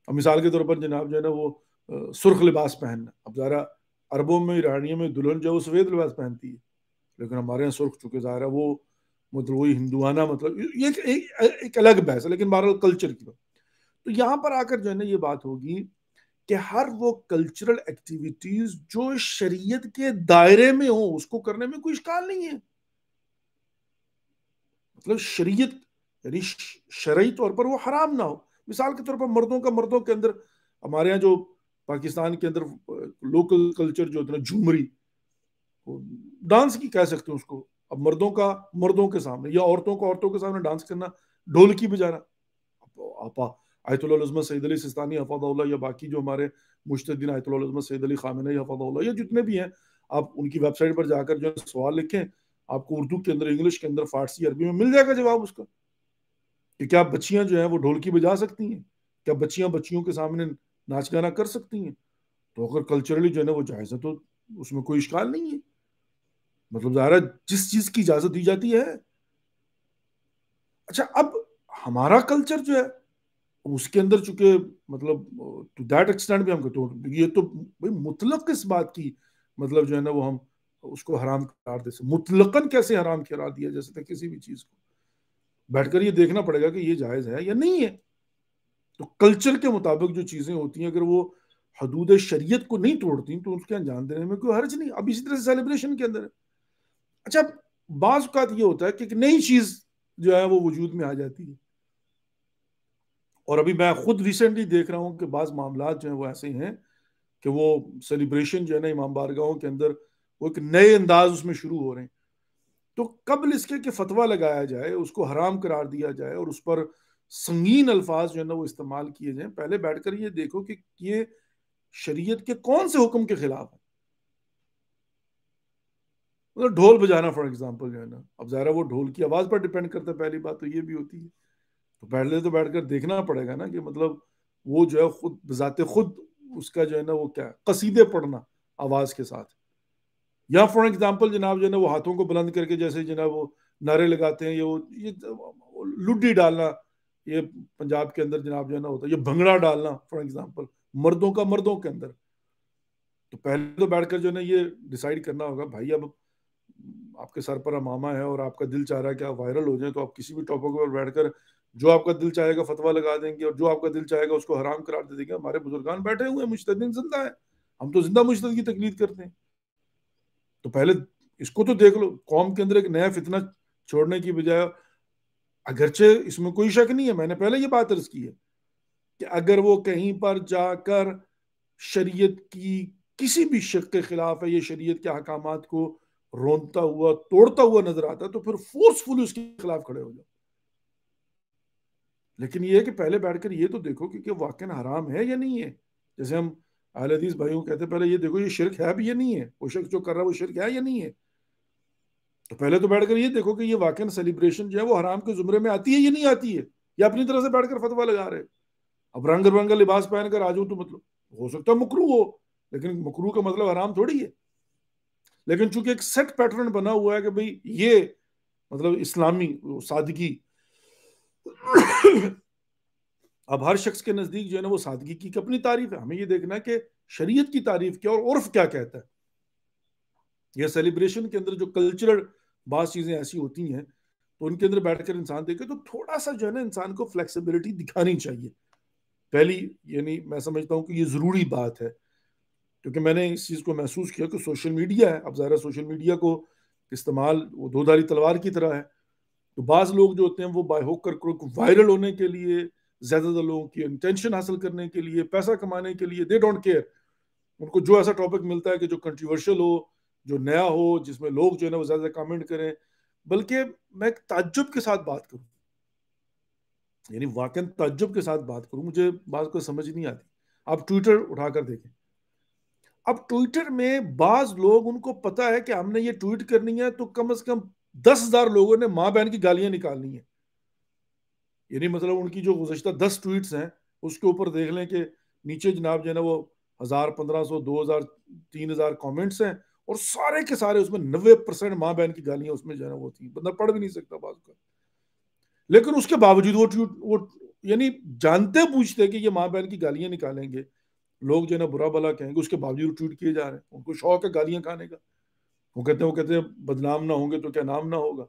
A: اب مثال کے طور پر جناب جو ہے نا وہ سرخ لباس پہننا، اب ظاہرہ عربوں میں ایرانیوں میں دلہن جو ہے وہ سفید لباس پہنتی ہے، لیکن ہمارے یہاں سرخ، چونکہ ظاہر ہے وہ مطلب وہی ہندوانہ، مطلب یہ ایک الگ بحث ہے، لیکن بہرحال کلچر کی بات. تو یہاں پر آ کر جو ہے نا یہ بات ہوگی کہ ہر وہ کلچرل ایکٹیویٹیز جو شریعت کے دائرے میں ہوں اس کو کرنے میں کوئی اشکال نہیں ہے. مطلب شریعت یعنی شرعی طور پر وہ حرام نہ ہو. مثال کے طور پر مردوں کے اندر ہمارے ہاں جو پاکستان کے اندر لوکل کلچر جو ہوتا ہے جھومری، ڈانس کی کہہ سکتے ہیں اس کو. اب مردوں کا مردوں کے سامنے یا عورتوں کو عورتوں کے سامنے ڈانس کرنا، ڈھولکی بجانا. آیت اللہ العظمہ سید علی سستانی حفظہ اللہ یا باقی جو ہمارے مجتہدین آیت اللہ العظمہ سید علی خامنئی حفظہ اللہ یا جتنے بھی ہیں، آپ ان کی ویب سائٹ پر جا کر جو سوال لکھیں، آپ کو اردو کے اندر، انگلش کے اندر، فارسی، عربی میں مل جائے گا جواب اس کا کہ کیا بچیاں جو ہیں وہ ڈھولکی بجا سکتی ہیں، کیا بچیاں بچیوں کے سامنے ناچ گانا کر سکتی ہیں. تو اگر کلچرلی جو ہے نا وہ جائز ہے تو اس میں کوئی اشکال نہیں ہے. مطلب ظاہر جس چیز کی اجازت دی جاتی ہے. اچھا اب ہمارا کلچر جو ہے اس کے اندر چونکہ مطلب ٹو دیٹ ایکسٹینٹ بھی ہم کہتے ہیں یہ تو مطلق اس بات کی مطلب جو ہے نا وہ ہم اس کو حرام قرار دے سکتے، مطلقاً کیسے حرام قرار دیا جا سکتا ہے کسی بھی چیز کو. بیٹھ کر یہ دیکھنا پڑے گا کہ یہ جائز ہے یا نہیں ہے. تو کلچر کے مطابق جو چیزیں ہوتی ہیں اگر وہ حدود شریعت کو نہیں توڑتی تو اس کے انجام دینے میں کوئی حرج نہیں. اب اسی طرح سے سیلیبریشن کے اندر ہے. اچھا بعض اوقات یہ ہوتا ہے کہ ایک نئی چیز جو ہے وہ وجود میں آ جاتی ہے، اور ابھی میں خود ریسنٹلی دیکھ رہا ہوں کہ بعض معاملات جو ہیں وہ ایسے ہیں کہ وہ سیلیبریشن جو ہے نا امام بارگاہوں کے اندر وہ ایک نئے انداز اس میں شروع ہو رہے ہیں. تو قبل اس کے کہ فتویٰ لگایا جائے، اس کو حرام قرار دیا جائے اور اس پر سنگین الفاظ جو ہے نا وہ استعمال کیے جائیں، پہلے بیٹھ کر یہ دیکھو کہ یہ شریعت کے کون سے حکم کے خلاف ہے. مطلب ڈھول بجانا فار ایگزامپل جو ہے نا، اب ظاہر وہ ڈھول کی آواز پر ڈیپینڈ کرتا ہے، پہلی بات تو یہ بھی ہوتی ہے. تو پہلے تو بیٹھ کر دیکھنا پڑے گا نا کہ مطلب وہ جو ہے خود بذات خود اس کا جو ہے نا وہ کیا قصیدے پڑھنا آواز کے ساتھ، یا فار ایگزامپل جناب جو ہے نا وہ ہاتھوں کو بلند کر کے جیسے جناب وہ نعرے لگاتے ہیں، یہ لڈی ڈالنا یہ پنجاب کے اندر جناب جو ہے نا ہوتا ہے یہ بھنگڑا ڈالنا فار ایگزامپل مردوں کا مردوں کے اندر. تو پہلے تو بیٹھ کر جو ہے نا یہ ڈیسائیڈ کرنا ہوگا بھائی اب آپ کے سر پر امامہ ہے اور آپ کا دل چاہ رہا ہے کہ آپ وائرل ہو جائیں تو آپ کسی بھی ٹاپک پر بیٹھ کر جو آپ کا دل چاہے گا فتویٰ لگا دیں گے اور جو آپ کا دل چاہے گا اس کو حرام قرار دے دیں گے. ہمارے بزرگان بیٹھے ہوئے ہیں مجتہدین زندہ ہیں, ہم تو زندہ مجتہد کی تقلید کرتے ہیں. تو پہلے اس کو تو دیکھ لو, قوم کے اندر ایک نیا فتنہ چھوڑنے کی بجائے, اگرچہ اس میں کوئی شک نہیں ہے, میں نے پہلے یہ بات عرض کی ہے کہ اگر وہ کہیں پر جا کر شریعت کی کسی بھی شق کے خلاف ہے, یہ شریعت کے احکامات کو رونتا ہوا توڑتا ہوا نظر آتا ہے تو پھر فورسفلی اس کے خلاف کھڑے ہو جاؤ. لیکن یہ ہے کہ پہلے بیٹھ کر یہ تو دیکھو کہ واقعا حرام ہے یا نہیں ہے. جیسے ہم اہل حدیث بھائیوں کہتے ہیں پہلے یہ دیکھو یہ شرک ہے بھی یا نہیں ہے, وہ شخص جو کر رہا ہے وہ شرک ہے یا نہیں ہے. تو پہلے تو بیٹھ کر یہ دیکھو کہ یہ واقعا سیلیبریشن جو ہے وہ حرام کے زمرے میں آتی ہے یا نہیں آتی ہے, یا اپنی طرح سے بیٹھ کر فتویٰ لگا رہے. اب رنگ برنگا لباس پہن کر آ جاؤں تو مطلب ہو سکتا ہے مکروہ ہو, لیکن مکروہ کا مطلب حرام تھوڑی ہے. لیکن چونکہ ایک سیٹ پیٹرن بنا ہوا ہے کہ بھئی یہ مطلب اسلامی سادگی, اب ہر شخص کے نزدیک جو ہے نا وہ سادگی کی اپنی تعریف ہے. ہمیں یہ دیکھنا ہے کہ شریعت کی تعریف کیا اور عرف کیا کہتا ہے. یہ سیلیبریشن کے اندر جو کلچرل بعض چیزیں ایسی ہوتی ہیں تو ان کے اندر بیٹھ کر انسان دیکھے تو تھوڑا سا جو ہے نا انسان کو فلیکسیبلٹی دکھانی چاہیے. پہلی یعنی میں سمجھتا ہوں کہ یہ ضروری بات ہے, کیونکہ میں نے اس چیز کو محسوس کیا کہ سوشل میڈیا ہے, اب ظاہر سوشل میڈیا کو استعمال وہ دو دھاری تلوار کی طرح ہے. تو بعض لوگ جو ہوتے ہیں وہ بائی ہو کر وائرل ہونے کے لیے, زیادہ تر لوگوں کی انٹینشن حاصل کرنے کے لیے, پیسہ کمانے کے لیے, دے ڈونٹ کیئر. ان کو جو ایسا ٹاپک ملتا ہے کہ جو کنٹروورشل ہو, جو نیا ہو, جس میں لوگ جو ہے نا وہ زیادہ کامنٹ کریں, بلکہ میں ایک تعجب کے ساتھ بات کروں, یعنی واقعا تعجب کے ساتھ بات کروں, مجھے بات کو سمجھ نہیں آتی. آپ ٹویٹر اٹھا کر دیکھیں, اب ٹویٹر میں بعض لوگ ان کو پتا ہے کہ ہم نے یہ ٹویٹ کرنی ہے تو کم از کم 10,000 لوگوں نے ماں بہن کی گالیاں نکالنی ہیں. یعنی مطلب ان کی جو گزشتہ 10 ٹویٹس ہیں اس کے اوپر دیکھ لیں کہ نیچے جناب جو ہے نا وہ 1,000 1,500 2,000 3,000 کامنٹس ہیں اور سارے کے سارے اس میں 90% ماں بہن کی گالیاں اس میں جو ہے نا وہ تھی, بندہ پڑھ بھی نہیں سکتا بعض کا. لیکن اس کے باوجود وہ یعنی جانتے پوچھتے کہ یہ ماں بہن کی گالیاں نکالیں گے, لوگ جو ہے نا برا بلا کہیں گے, اس کے باوجود ٹویٹ کیے جا رہے ہیں. ان کو شوق ہے گالیاں کھانے کا. وہ کہتے ہیں بدنام نہ ہوں گے تو کیا نام نہ ہوگا,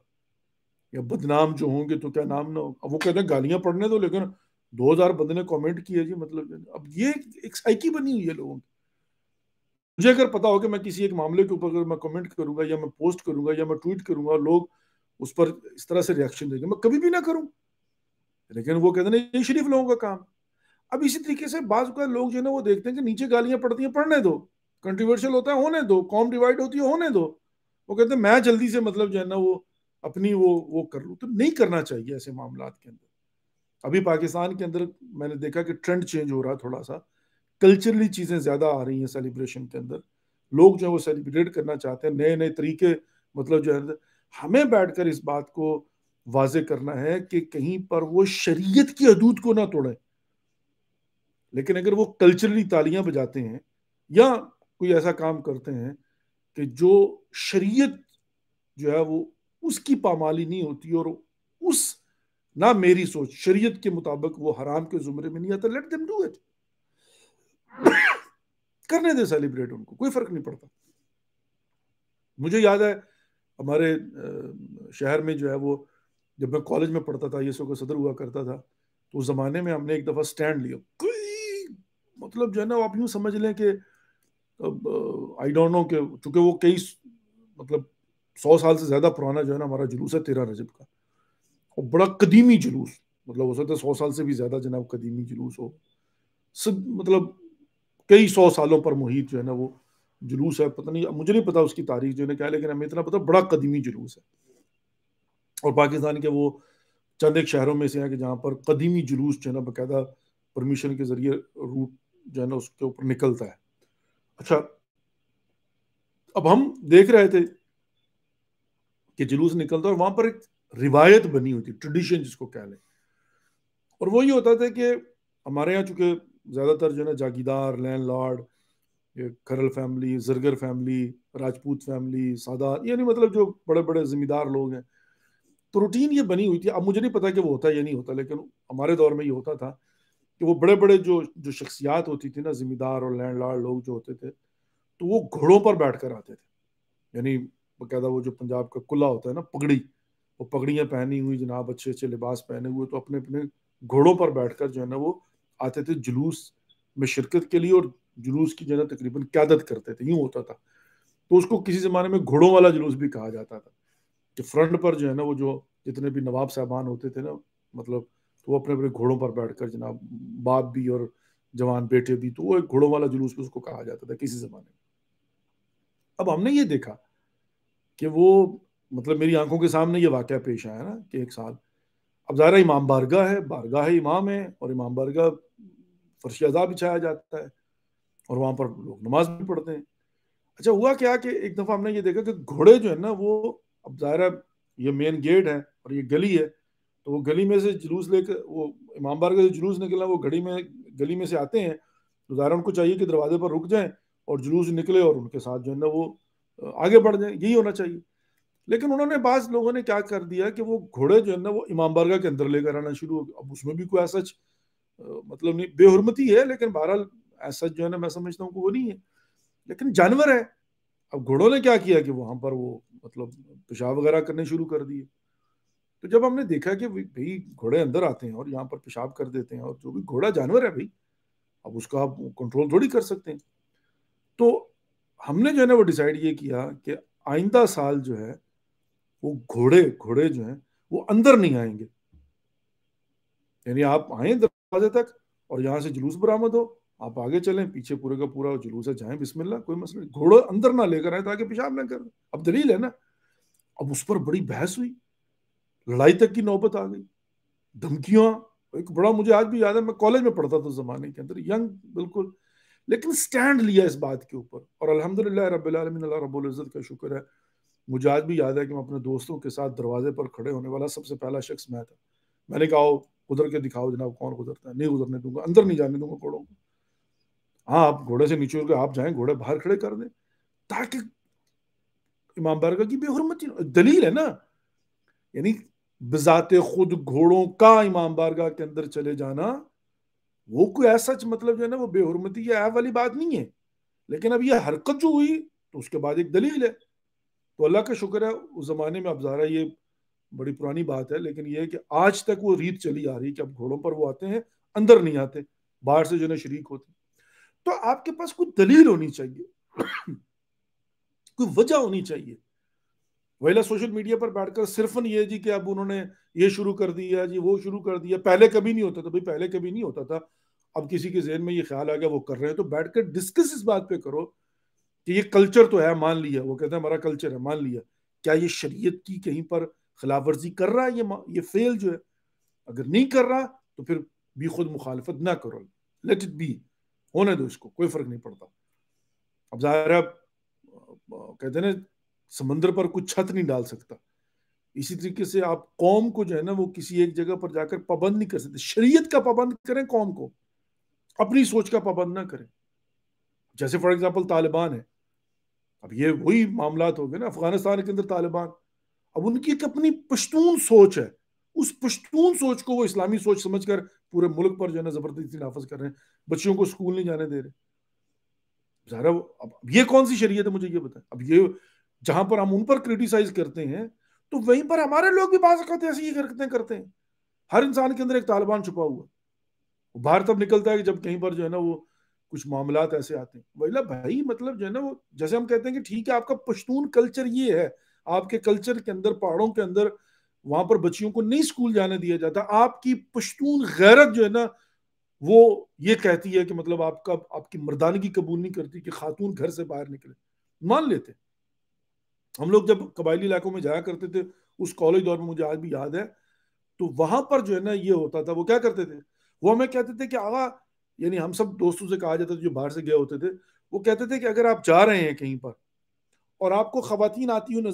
A: یا بدنام جو ہوں گے تو کیا نام نہ ہوگا. اب وہ کہتے ہیں گالیاں پڑھنے دو, لیکن 2,000 بندے نے کامنٹ کیے جی, مطلب اب یہ ایک سائیکی بنی ہوئی ہے لوگوں کی. مجھے اگر پتا ہو کہ میں کسی ایک معاملے کے اوپر اگر میں کمنٹ کروں گا یا میں پوسٹ کروں گا یا میں ٹویٹ کروں گا, لوگ اس پر اس طرح سے ریاکشن دیں گے, میں کبھی بھی نہ کروں. لیکن وہ کہتے ہیں یہ شریف لوگوں کا کام. اب اسی طریقے سے بعض اوقات لوگ جو ہے نا وہ دیکھتے ہیں کہ نیچے گالیاں پڑتی ہیں, پڑھنے دو, کنٹروورشل ہوتا ہے ہونے دو, قوم ڈیوائیڈ ہوتی ہے ہونے دو. وہ کہتے ہیں میں جلدی سے مطلب جو ہے نا وہ اپنی وہ کر لوں. تو نہیں کرنا چاہیے ایسے معاملات کے اندر. ابھی پاکستان کے اندر میں نے دیکھا کہ ٹرینڈ چینج ہو رہا ہے تھوڑا سا, کلچرلی چیزیں زیادہ آ رہی ہیں سیلیبریشن کے اندر. لوگ جو ہے وہ سیلیبریٹ کرنا چاہتے ہیں, نئے نئے طریقے مطلب جو ہے. ہمیں بیٹھ کر اس بات کو واضح کرنا ہے کہ کہیں پر وہ شریعت کی حدود کو نہ توڑیں, لیکن اگر وہ کلچرلی تالیاں بجاتے ہیں یا کوئی ایسا کام کرتے ہیں کہ جو شریعت جو ہے وہ اس کی پامالی نہیں ہوتی اور اس نہ میری سوچ شریعت کے مطابق وہ حرام کے زمرے میں نہیں آتا, لیٹ دیم ڈو اٹ. کرنے دے سیلیبریٹ, ان کو کوئی فرق نہیں پڑتا. مجھے یاد ہے ہمارے شہر میں جو ہے وہ جب میں کالج میں پڑھتا تھا, یسو کا صدر ہوا کرتا تھا, تو اس زمانے میں ہم نے ایک دفعہ سٹینڈ لیا. کوئی مطلب جو ہے نا آپ یوں سمجھ لیں کہ آئی ڈونٹ نو کہ چونکہ وہ کئی مطلب 100 سال سے زیادہ پرانا جو ہے نا ہمارا جلوس ہے 13 رجب کا, اور بڑا قدیمی جلوس, مطلب ہو سکتا ہے 100 سال سے بھی زیادہ جناب قدیمی جلوس ہو, مطلب کئی 100 سالوں پر محیط جو ہے نا وہ جلوس ہے. پتہ نہیں, مجھے نہیں پتا اس کی تاریخ جو ہے کیا, لیکن ہمیں اتنا پتا بڑا قدیمی جلوس ہے. اور پاکستان کے وہ چند ایک شہروں میں سے ہیں کہ جہاں پر قدیمی جلوس جو ہے نا باقاعدہ پرمیشن کے ذریعے روٹ جو ہے نا اس کے اوپر نکلتا ہے. اچھا, اب ہم دیکھ رہے تھے کہ جلوس نکلتا ہے اور وہاں پر ایک روایت بنی ہوتی, ٹریڈیشن جس کو کہہ لیں, اور وہ یہ ہوتا تھا کہ ہمارے یہاں چونکہ زیادہ تر جو ہے نا جاگیردار, لینڈ لارڈ, کھرل فیملی, زرگر فیملی, راجپوت فیملی, سادات, یعنی مطلب جو بڑے بڑے زمیندار لوگ ہیں, روٹین یہ بنی ہوئی تھی. اب مجھے نہیں پتا کہ وہ ہوتا یا نہیں ہوتا, لیکن ہمارے دور میں یہ ہوتا تھا کہ وہ بڑے بڑے جو شخصیات ہوتی تھی نا, ذمہ دار اور لینڈ لارڈ لوگ جو ہوتے تھے, تو وہ گھوڑوں پر بیٹھ کر آتے تھے. یعنی باقاعدہ وہ جو پنجاب کا قلعہ ہوتا ہے نا, پگڑی, وہ پگڑیاں پہنی ہوئی جناب, اچھے اچھے لباس پہنے ہوئے, تو اپنے اپنے گھوڑوں پر بیٹھ کر جو ہے نا وہ آتے تھے جلوس میں شرکت کے لیے, اور جلوس کی جو ہے نا تقریباً قیادت کرتے تھے. یوں ہوتا تھا. تو اس کو کسی زمانے میں گھوڑوں والا جلوس بھی کہا جاتا تھا, کہ فرنٹ پر جو ہے نا وہ جو جتنے بھی نواب صاحبان ہوتے تھے نا, مطلب تو وہ اپنے اپنے گھوڑوں پر بیٹھ کر جناب, باپ بھی اور جوان بیٹے بھی, تو وہ ایک گھوڑوں والا جلوس اس کو کہا جاتا تھا کسی زمانے میں. اب ہم نے یہ دیکھا کہ وہ مطلب میری آنکھوں کے سامنے یہ واقعہ پیش آیا نا کہ ایک سال, اب ظاہر امام بارگاہ ہے, بارگاہ امام ہے, اور امام بارگاہ فرش اعضاء بچھایا جاتا ہے, اور وہاں پر لوگ نماز بھی پڑھتے ہیں. اچھا ہوا کیا کہ ایک دفعہ ہم نے یہ دیکھا کہ گھوڑے جو ہے نا وہ, اب ظاہر ہے یہ مین گیٹ ہے اور یہ گلی ہے, تو وہ گلی میں سے جلوس لے کر, وہ امام بارگاہ سے جلوس نکلا, وہ گلی میں سے آتے ہیں, تو ظاہر ان کو چاہیے کہ دروازے پر رک جائیں اور جلوس نکلے اور ان کے ساتھ جو ہے نا وہ آگے بڑھ جائیں, یہی ہونا چاہیے. لیکن انہوں نے, بعض لوگوں نے کیا کر دیا کہ وہ گھوڑے جو ہے نا وہ امام بارگاہ کے اندر لے کر آنا شروع ہو گیا. اب اس میں بھی کوئی ایسا مطلب نہیں, بے حرمتی ہے, لیکن بہرحال ایسا جو ہے نا میں سمجھتا ہوں کہ وہ نہیں ہے, لیکن جانور ہے. اب گھوڑوں نے کیا کیا کہ وہاں پر وہ مطلب پیشاب وغیرہ کرنے شروع کر دیے. تو جب ہم نے دیکھا کہ بھئی گھوڑے اندر آتے ہیں اور یہاں پر پیشاب کر دیتے ہیں, اور جو بھی گھوڑا جانور ہے بھئی, اب اس کا آپ کنٹرول تھوڑی کر سکتے ہیں. تو ہم نے جو ہے نا وہ ڈیسائیڈ یہ کیا کہ آئندہ سال جو ہے وہ گھوڑے جو ہیں وہ اندر نہیں آئیں گے. یعنی آپ آئیں دروازے تک اور یہاں سے جلوس برآمد ہو, آپ آگے چلیں, پیچھے پورے کا پورا جلوس ہے, جائیں بسم اللہ, کوئی مسئلہ نہیں. گھوڑا اندر نہ لے کر آئے تاکہ پیشاب نہ کریں. اب دلیل ہے نا. اب اس پر بڑی بحث ہوئی, لڑائی تک کی نوبت آ گئی, دھمکیاں. ایک بڑا مجھے آج بھی یاد ہے, میں کالج میں پڑھتا تھا اس زمانے کے اندر, ینگ بالکل, لیکن سٹینڈ لیا اس بات کے اوپر, اور الحمدللہ رب العالمین, اللہ رب العزت کا شکر ہے, مجھے آج بھی یاد ہے کہ میں اپنے دوستوں کے ساتھ دروازے پر کھڑے ہونے والا سب سے پہلا شخص میں تھا. میں نے کہا گزر کے دکھاؤ جناب کون گزرتا ہے. نہیں گزرنے دوں گا, اندر نہیں جانے دوں گا گھوڑوں کو. ہاں آپ گھوڑے سے نیچے اتر کے آپ جائیں, گھوڑے باہر کھڑے کر دیں, تاکہ امام بارگاہ کی بے حرمتی. دلیل ہے نا. یعنی بذات خود گھوڑوں کا امام بارگاہ کے اندر چلے جانا وہ کوئی ایسا مطلب جو ہے نا وہ بے حرمتی یا ایب والی بات نہیں ہے. لیکن اب یہ حرکت جو ہوئی تو اس کے بعد ایک دلیل ہے. تو اللہ کا شکر ہے اس زمانے میں, اب ظاہر یہ بڑی پرانی بات ہے, لیکن یہ ہے کہ آج تک وہ ریت چلی آ رہی ہے کہ اب گھوڑوں پر وہ آتے ہیں, اندر نہیں آتے, باہر سے جو ہے شریک ہوتے. تو آپ کے پاس کوئی دلیل ہونی چاہیے, کوئی وجہ ہونی چاہیے. ویلا سوشل میڈیا پر بیٹھ کر صرف یہ جی کہ اب انہوں نے یہ شروع کر دیا جی, وہ شروع کر دیا, پہلے کبھی نہیں ہوتا تھا. بھائی پہلے کبھی نہیں ہوتا تھا, اب کسی کے ذہن میں یہ خیال آ گیا وہ کر رہے ہیں, تو بیٹھ کر ڈسکس اس بات پہ کرو کہ یہ کلچر تو ہے, مان لیا, وہ کہتے ہیں ہمارا کلچر ہے, مان لیا, کیا یہ شریعت کی کہیں پر خلاف ورزی کر رہا ہے یہ فعل جو ہے؟ اگر نہیں کر رہا تو پھر بھی خود مخالفت نہ کرو, لیٹ اٹ بی, ہونے دو اس کو, کوئی فرق نہیں پڑتا. اب ظاہر ہے کہتے ہیں نا سمندر پر کچھ چھت نہیں ڈال سکتا, اسی طریقے سے آپ قوم کو جو ہے نا وہ کسی ایک جگہ پر جا کر پابند نہیں کر سکتے. شریعت کا پابند کریں قوم کو, اپنی سوچ کا پابند نہ کریں. جیسے فار ایگزامپل طالبان ہے, اب یہ وہی معاملات ہو گئے نا افغانستان کے اندر طالبان, اب ان کی ایک اپنی پشتون سوچ ہے, اس پشتون سوچ کو وہ اسلامی سوچ سمجھ کر پورے ملک پر جو ہے نا زبردستی نافذ کر رہے ہیں, بچیوں کو اسکول نہیں جانے دے رہے. ظاہر اب یہ کون سی شریعت ہے مجھے یہ بتائیں. اب یہ جہاں پر ہم ان پر کریٹیسائز کرتے ہیں تو وہیں پر ہمارے لوگ بھی بعض اوقات ایسی ہی حرکتیں کرتے ہیں. ہر انسان کے اندر ایک طالبان چھپا ہوا, وہ باہر تب نکلتا ہے کہ جب کہیں پر جو ہے نا وہ کچھ معاملات ایسے آتے ہیں. ویلا بھائی مطلب جو ہے نا وہ جیسے ہم کہتے ہیں کہ ٹھیک ہے آپ کا پشتون کلچر یہ ہے, آپ کے کلچر کے اندر پہاڑوں کے اندر وہاں پر بچیوں کو نہیں اسکول جانے دیا جاتا, آپ کی پشتون غیرت جو ہے نا وہ یہ کہتی ہے کہ مطلب آپ کی مردانگی قبول نہیں کرتی کہ خاتون گھر سے باہر نکلے. مان لیتے. ہم لوگ جب قبائلی علاقوں میں جایا کرتے تھے اس کالج دور میں, مجھے آج بھی یاد ہے, تو وہاں پر جو ہے نا یہ ہوتا تھا, وہ کیا کرتے تھے, وہ ہمیں کہتے تھے کہ آغا, یعنی ہم سب دوستوں سے کہا جاتا تھا جو باہر سے گئے ہوتے تھے, وہ کہتے تھے کہ اگر آپ جا رہے ہیں کہیں پر اور آپ کو خواتین آتی ہوئی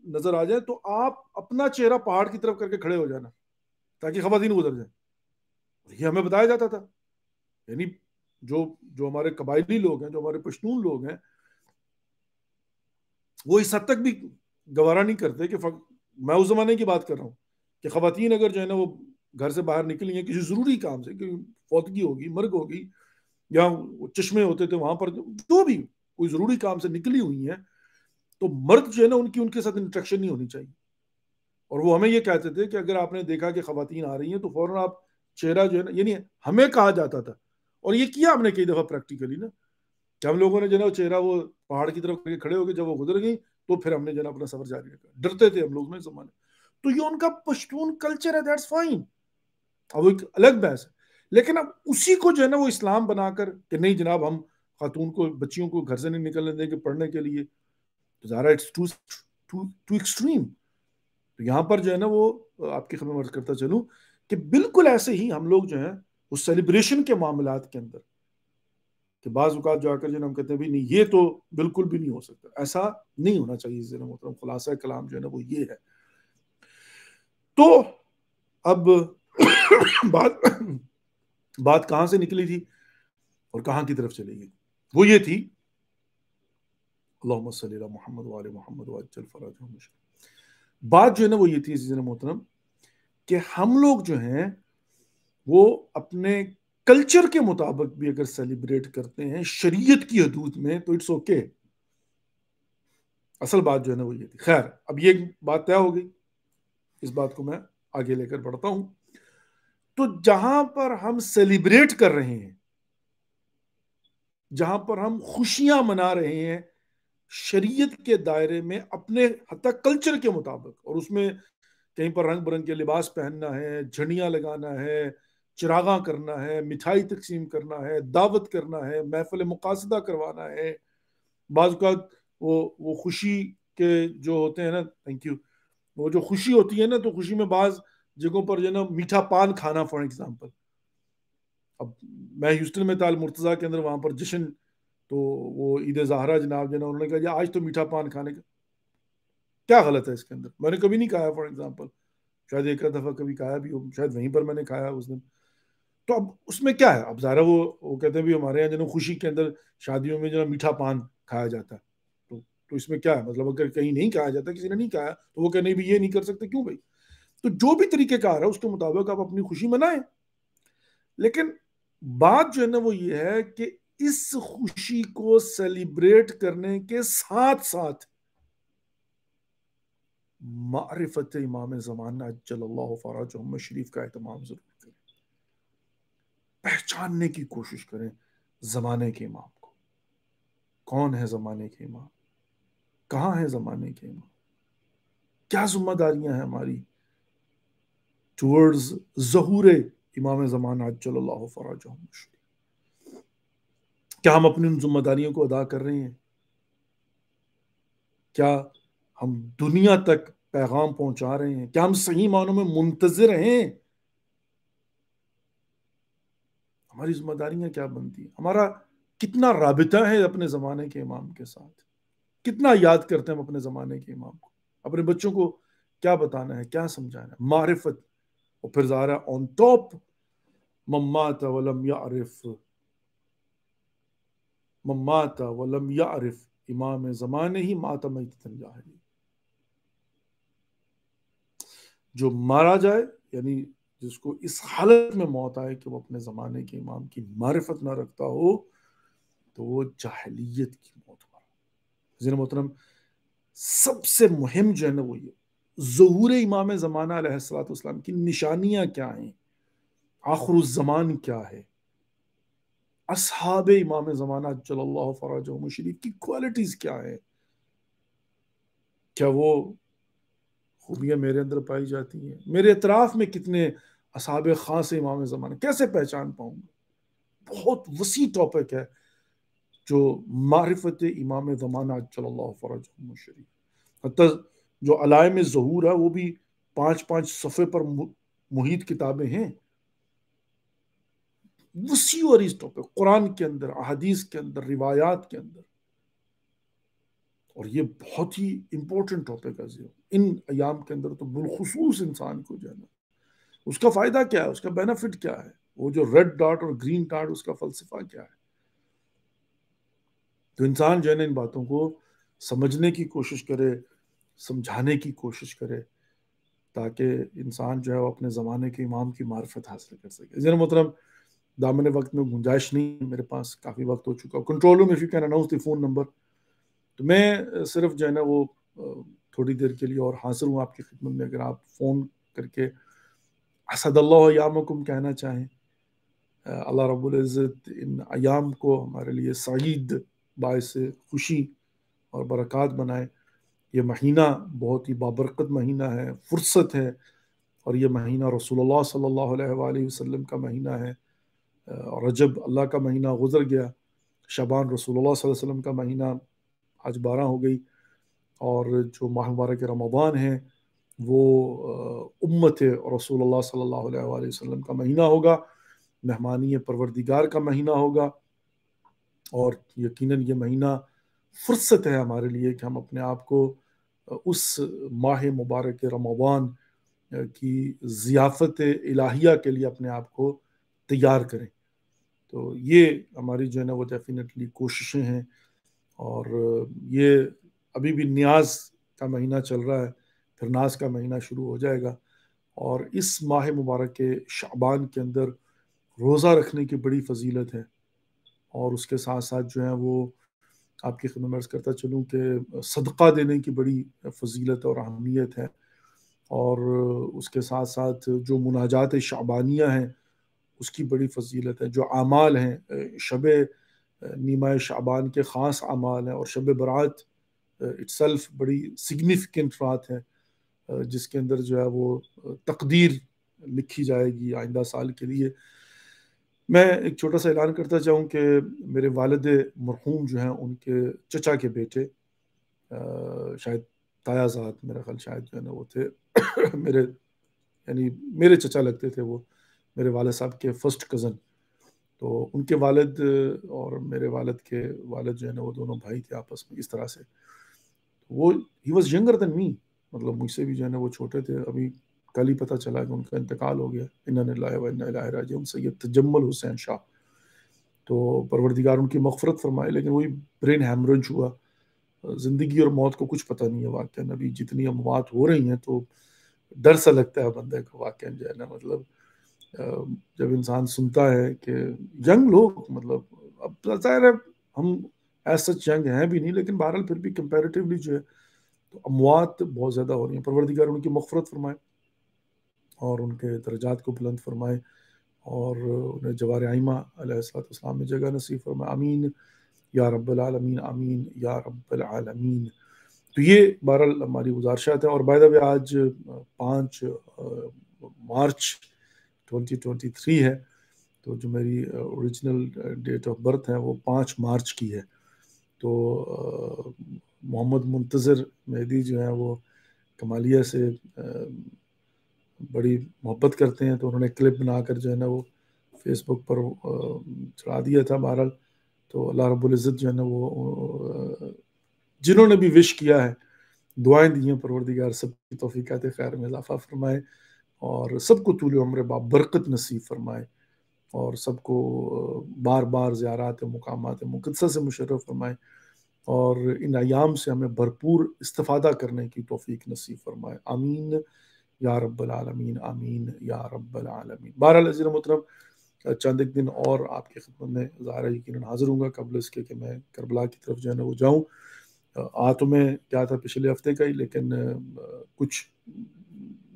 A: نظر آ جائے تو آپ اپنا چہرہ پہاڑ کی طرف کر کے کھڑے ہو جانا تاکہ خواتین گزر جائیں. یہ ہمیں بتایا جاتا تھا. یعنی جو ہمارے قبائلی لوگ ہیں, جو ہمارے پشتون لوگ ہیں, وہ اس حد تک بھی گوارا نہیں کرتے کہ میں اس زمانے کی بات کر رہا ہوں کہ خواتین اگر جو ہے نا وہ گھر سے باہر نکلی ہیں کسی ضروری کام سے، کہ فوتگی ہوگی، مرگ ہوگی، یا چشمے ہوتے تھے وہاں پر، جو بھی کوئی ضروری کام سے نکلی ہوئی ہیں، تو مرد جو ہے نا ان کے ساتھ انٹریکشن نہیں ہونی چاہیے. اور وہ ہمیں یہ کہتے تھے کہ اگر آپ نے دیکھا کہ خواتین آ رہی ہیں تو فوراً آپ چہرہ جو ہے نا، یعنی ہمیں کہا جاتا تھا، اور یہ کیا ہم نے کئی دفعہ پریکٹیکلی نا، کہ ہم لوگوں نے جو ہے نا چہرہ وہ پہاڑ کی طرف کھڑے ہو گئے، جب وہ گزر گئی تو پھر ہم نے جو ہے نا اپنا سفر جاری رکھا. ڈرتے تھے ہم لوگ اس زمانے. تو یہ ان کا پشتون کلچر ہے، دیٹس فائن. اب وہ ایک الگ بحث ہے. لیکن اب اسی کو جو ہے نا وہ اسلام بنا کر کہ نہیں جناب ہم خاتون کو، بچیوں کو گھر سے نہیں نکلنے دیں گے پڑھنے کے لیے، تو ظاہر اٹس ٹو ایکسٹریم. تو یہاں پر جو ہے نا وہ آپ کی خدمت میں عرض کرتا چلوں کہ بالکل ایسے ہی ہم لوگ جو ہیں اس سیلیبریشن کے معاملات کے اندر، کہ بعض اوقات جو آ کر جو ہم کہتے ہیں بھی نہیں یہ تو بالکل بھی نہیں ہو سکتا، ایسا نہیں ہونا چاہیے. ذرا محترم خلاصہ کلام جو ہے نا وہ یہ ہے. تو اب بات کہاں سے نکلی تھی اور کہاں کی طرف چلے گی؟ وہ یہ تھی، اللہم صلی علی محمد وعلی محمد وعجل فرجہم. بات جو ہے نا وہ یہ تھی عزیزنا محترم کہ ہم لوگ جو ہیں وہ اپنے کلچر کے مطابق بھی اگر سیلیبریٹ کرتے ہیں شریعت کی حدود میں تو اٹس اوکے. اصل بات جو ہے نا وہ یہ تھی. خیر اب یہ بات طے ہو گئی، اس بات کو میں آگے لے کر بڑھتا ہوں. تو جہاں پر ہم سیلیبریٹ کر رہے ہیں، جہاں پر ہم خوشیاں منا رہے ہیں شریعت کے دائرے میں اپنے حتی کلچر کے مطابق، اور اس میں کہیں پر رنگ برنگ کے لباس پہننا ہے، جھنڈیاں لگانا ہے، چراغاں کرنا ہے، مٹھائی تقسیم کرنا ہے، دعوت کرنا ہے، محفل مقاصدہ کروانا ہے. بعض اوقات وہ خوشی کے جو ہوتے ہیں نا، تھینک یو، وہ جو خوشی ہوتی ہے نا، تو خوشی میں بعض جگہوں پر جو ہے نا میٹھا پان کھانا، فار ایگزامپل. اب میں ہیوسٹن میں تھا المرتضیٰ کے اندر، وہاں پر جشن، تو وہ عید زہرہ جناب جو ہے نا انہوں نے کہا آج تو میٹھا پان کھانے کا کیا غلط ہے اس کے اندر؟ میں نے کبھی نہیں کھایا فار ایگزامپل، شاید ایک دفعہ کبھی کھایا بھی ہو، شاید وہیں پر میں نے کھایا اس دن. تو اب اس میں کیا ہے؟ اب ظاہر وہ کہتے ہیں بھی ہمارے یہاں جو خوشی کے اندر شادیوں میں جو میٹھا پان کھایا جاتا ہے، تو اس میں کیا ہے؟ مطلب اگر کہیں نہیں کھایا جاتا، کسی نے نہیں کھایا، تو وہ کہ نہیں بھی یہ نہیں کر سکتے، کیوں بھائی؟ تو جو بھی طریقہ کار ہے اس کے مطابق آپ اپنی خوشی منائیں. لیکن بات جو ہے نا وہ یہ ہے کہ اس خوشی کو سیلیبریٹ کرنے کے ساتھ ساتھ معرفت امام زمانہ عجل اللہ فرجہ شریف کا اہتمام ضرور کریں. پہچاننے کی کوشش کریں زمانے کے امام کو. کون ہے زمانے کے امام؟ کہاں ہے زمانے کے امام؟ کیا ذمہ داریاں ہیں ہماری ٹورڈز ظہور امام زمانہ عجل اللہ فرجہ شریف؟ کیا ہم اپنی ان ذمہ داریوں کو ادا کر رہے ہیں؟ کیا ہم دنیا تک پیغام پہنچا رہے ہیں؟ کیا ہم صحیح معنوں میں منتظر ہیں؟ ہماری ذمہ داریاں کیا بنتی ہیں؟ ہمارا کتنا رابطہ ہے اپنے زمانے کے امام کے ساتھ؟ کتنا یاد کرتے ہیں ہم اپنے زمانے کے امام کو؟ اپنے بچوں کو کیا بتانا ہے، کیا سمجھانا ہے؟ معرفت. اور پھر ظاہر آن ٹاپ ممات ولم یعرف، ممات ولم یعرف امام زمانے ہی ماتم جاہلی. جو مارا جائے، یعنی جس کو اس حالت میں موت آئے کہ وہ اپنے زمانے کے امام کی معرفت نہ رکھتا ہو، تو وہ جاہلیت کی موت مارا. حضرت محترم سب سے مہم جو ہے نا وہ یہ ظہور امام زمانہ علیہ الصلوۃ والسلام کی نشانیاں کیا ہیں، آخر الزمان کیا ہے، اصحاب امام زمانہ جل اللہ فرجہ شریف کی کوالٹیز کیا ہے. کیا وہ خوبیاں میرے اندر پائی جاتی ہیں؟ میرے اطراف میں کتنے اصحاب خاص امام زمانہ، کیسے پہچان پاؤں گا؟ بہت وسیع ٹاپک ہے جو معرفت امام زمانہ جل اللہ فرجہ شریف. حتی جو علائم ظہور ہے وہ بھی 5 صفحے پر محیط کتابیں ہیں. وسیع اور اس ٹاپک قرآن کے اندر، احادیث کے اندر، روایات کے اندر. اور یہ بہت ہی امپورٹنٹ ٹاپک ہے ان ایام کے اندر. تو بالخصوص انسان کو جو ہے نا اس کا فائدہ کیا ہے، اس کا بینیفٹ کیا ہے، وہ جو ریڈ ڈاٹ اور گرین ڈاٹ اس کا فلسفہ کیا ہے. تو انسان جو ہے نا ان باتوں کو سمجھنے کی کوشش کرے، سمجھانے کی کوشش کرے. تاکہ انسان جو ہے وہ اپنے زمانے کے امام کی معرفت حاصل کر سکے. ذرا محترم دامن وقت میں گنجائش نہیں، میرے پاس کافی وقت ہو چکا. Control room if you can announce the phone number. تو میں صرف جو ہے نا وہ تھوڑی دیر کے لیے اور حاضر ہوں آپ کی خدمت میں، اگر آپ فون کر کے اسد اللہ ایامکم کہنا چاہیں. اللہ رب العزت ان ایام کو ہمارے لیے سعید، باعث خوشی اور برکات بنائے. یہ مہینہ بہت ہی بابرکت مہینہ ہے، فرصت ہے، اور یہ مہینہ رسول اللہ صلی اللہ علیہ وآلہ وسلم کا مہینہ ہے. اور رجب اللہ کا مہینہ گزر گیا، شعبان رسول اللہ صلی اللہ علیہ وسلم کا مہینہ آج 12 ہو گئی، اور جو ماہ مبارک رمضان ہے وہ امت رسول اللہ صلی اللہ علیہ وآلہ وسلم کا مہینہ ہوگا، مہمانی پروردگار کا مہینہ ہوگا. اور یقیناً یہ مہینہ فرصت ہے ہمارے لیے کہ ہم اپنے آپ کو اس ماہ مبارک رمضان کی ضیافت الہیہ کے لیے اپنے آپ کو تیار کریں. تو یہ ہماری جو ہے نا وہ ڈیفینیٹلی کوششیں ہیں. اور یہ ابھی بھی نیاز کا مہینہ چل رہا ہے، پھر ناز کا مہینہ شروع ہو جائے گا. اور اس ماہ مبارک کے شعبان کے اندر روزہ رکھنے کی بڑی فضیلت ہے، اور اس کے ساتھ ساتھ جو ہے وہ آپ کی خدمت میں عرض کرتا چلوں کہ صدقہ دینے کی بڑی فضیلت اور اہمیت ہے. اور اس کے ساتھ ساتھ جو مناجات شعبانیہ ہیں اس کی بڑی فضیلت ہے. جو اعمال ہیں، شب نیمہ شعبان کے خاص اعمال ہیں، اور شب برات اٹسیلف بڑی سگنیفیکنٹ رات ہے، جس کے اندر جو ہے وہ تقدیر لکھی جائے گی آئندہ سال کے لیے. میں ایک چھوٹا سا اعلان کرتا چاہوں کہ میرے والد مرحوم جو ہیں ان کے چچا کے بیٹے، شاید تایازاد میرا خیال شاید جو ہے نا وہ تھے میرے، یعنی میرے چچا لگتے تھے وہ، میرے والد صاحب کے فرسٹ کزن. تو ان کے والد اور میرے والد کے والد جو ہے نا وہ دونوں بھائی تھے آپس میں اس طرح سے. وہ ہی واز ینگر دین می، مطلب مجھ سے بھی جو ہے نا وہ چھوٹے تھے. ابھی کل ہی پتہ چلا کہ ان کا انتقال ہو گیا. انا للہ و انا الیہ راجعون. سید تجمل حسین شاہ، تو پروردگار ان کی مغفرت فرمائے. لیکن وہی برین ہیمرج ہوا. زندگی اور موت کو کچھ پتہ نہیں ہے واقعا. ابھی جتنی اموات ہو رہی ہیں تو ڈر سا لگتا ہے بندے کو واقعا جو ہے نا. مطلب جب انسان سنتا ہے کہ ینگ لوگ، مطلب اب ظاہر ہے ہم ایز سچ ینگ ہیں بھی نہیں، لیکن بہرحال پھر بھی کمپیریٹیولی جو ہے تو اموات بہت زیادہ ہو رہی ہیں. پروردگار ان کی مغفرت فرمائے اور ان کے درجات کو بلند فرمائے، اور انہیں جوار ائمہ علیہ السلام میں جگہ نصیب فرمائے. آمین یا رب العالمین، آمین یا رب العالمین. تو یہ بہرحال ہماری گزارشات ہیں. اور بائی دا وے آج 5 مارچ 2023 ہے، تو جو میری اوریجنل ڈیٹ آف برتھ ہے وہ 5 مارچ کی ہے. تو محمد منتظر مہدی جو ہیں وہ کمالیہ سے بڑی محبت کرتے ہیں، تو انہوں نے کلپ بنا کر جو ہے نا وہ فیس بک پر چڑھا دیا تھا. بہرحال تو اللہ رب العزت جو ہے نا وہ جنہوں نے بھی وش کیا ہے، دعائیں دی ہیں، پروردگار سب کی توفیقات خیر میں اضافہ فرمائے، اور سب کو طول عمر برکت نصیب فرمائے، اور سب کو بار بار زیارات مقامات مقدسہ سے مشرف فرمائے، اور ان ایام سے ہمیں بھرپور استفادہ کرنے کی توفیق نصیب فرمائے. آمین یا رب العالمین، آمین یا رب العالمین. بہرحال عزیز محترم، چند ایک دن اور آپ کی خدمت میں ظاہر یقیناً حاضر ہوں گا قبل اس کے کہ میں کربلا کی طرف جو ہے نا وہ جاؤں. تو میں کیا تھا پچھلے ہفتے کا ہی، لیکن کچھ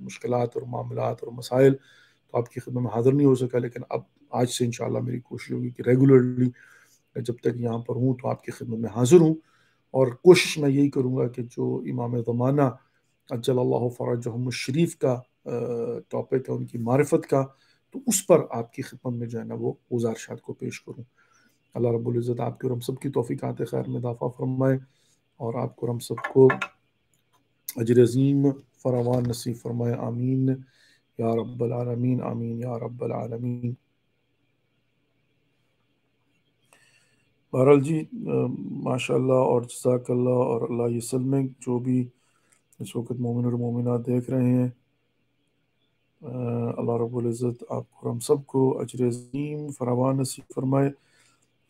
A: مشکلات اور معاملات اور مسائل تو آپ کی خدمت میں حاضر نہیں ہو سکا. لیکن اب آج سے انشاءاللہ میری کوشش ہوگی کہ ریگولرلی جب تک یہاں پر ہوں تو آپ کی خدمت میں حاضر ہوں، اور کوشش میں یہی کروں گا کہ جو امام زمانہ اجل اللہ فرجہم الشریف کا ٹاپک ہے ان کی معرفت کا، تو اس پر آپ کی خدمت میں جو ہے نا وہ گزارشات کو پیش کروں. اللہ رب العزت آپ کے اور ہم سب کی توفیقات خیر میں اضافہ فرمائے، اور آپ کو اور ہم سب کو اجر عظیم فراوان نصیب فرمائے. آمین یا رب العالمین، آمین یا رب العالمین. بہرحال جی ماشاء اللہ اور جزاک اللہ اور اللہ یسلمک. جو بھی اس وقت مومن اور مومنات دیکھ رہے ہیں، اللہ رب العزت آپ کو اور ہم سب کو اجر عظیم فراوان نصیب فرمائے،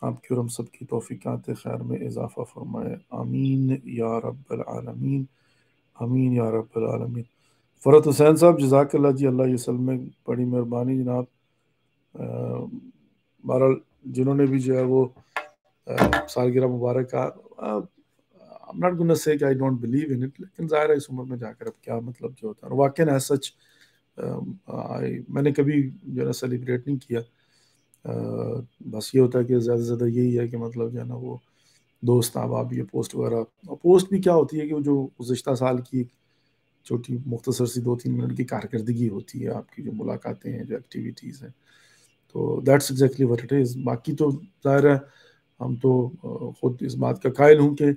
A: آپ کی اور ہم سب کی توفیقات خیر میں اضافہ فرمائے. آمین یا رب العالمین، آمین یا رب العالمین. فرحت حسین صاحب جزاک اللہ جی، اللہ یسلم میں بڑی مہربانی جناب. بہرحال جنہوں نے بھی جو ہے وہ سالگرہ مبارک کا I'm not gonna say کہ I don't believe in it، لیکن ظاہر ہے اس عمر میں جا کر اب کیا مطلب جو ہوتا ہے. واقعاً ایز سچ میں نے کبھی جو ہے نا سیلیبریٹ نہیں کیا. بس یہ ہوتا ہے کہ زیادہ سے زیادہ یہی ہے کہ مطلب جو ہے نا وہ دوست احباب یہ پوسٹ وغیرہ، پوسٹ بھی کیا ہوتی ہے کہ وہ جو گزشتہ سال کی چھوٹی مختصر سی 2-3 منٹ کی کارکردگی ہوتی ہے، آپ کی جو ملاقاتیں ہیں، جو ایکٹیویٹیز ہیں، تو that's exactly what it is. باقی تو ظاہر ہے ہم تو خود اس بات کا قائل ہوں کہ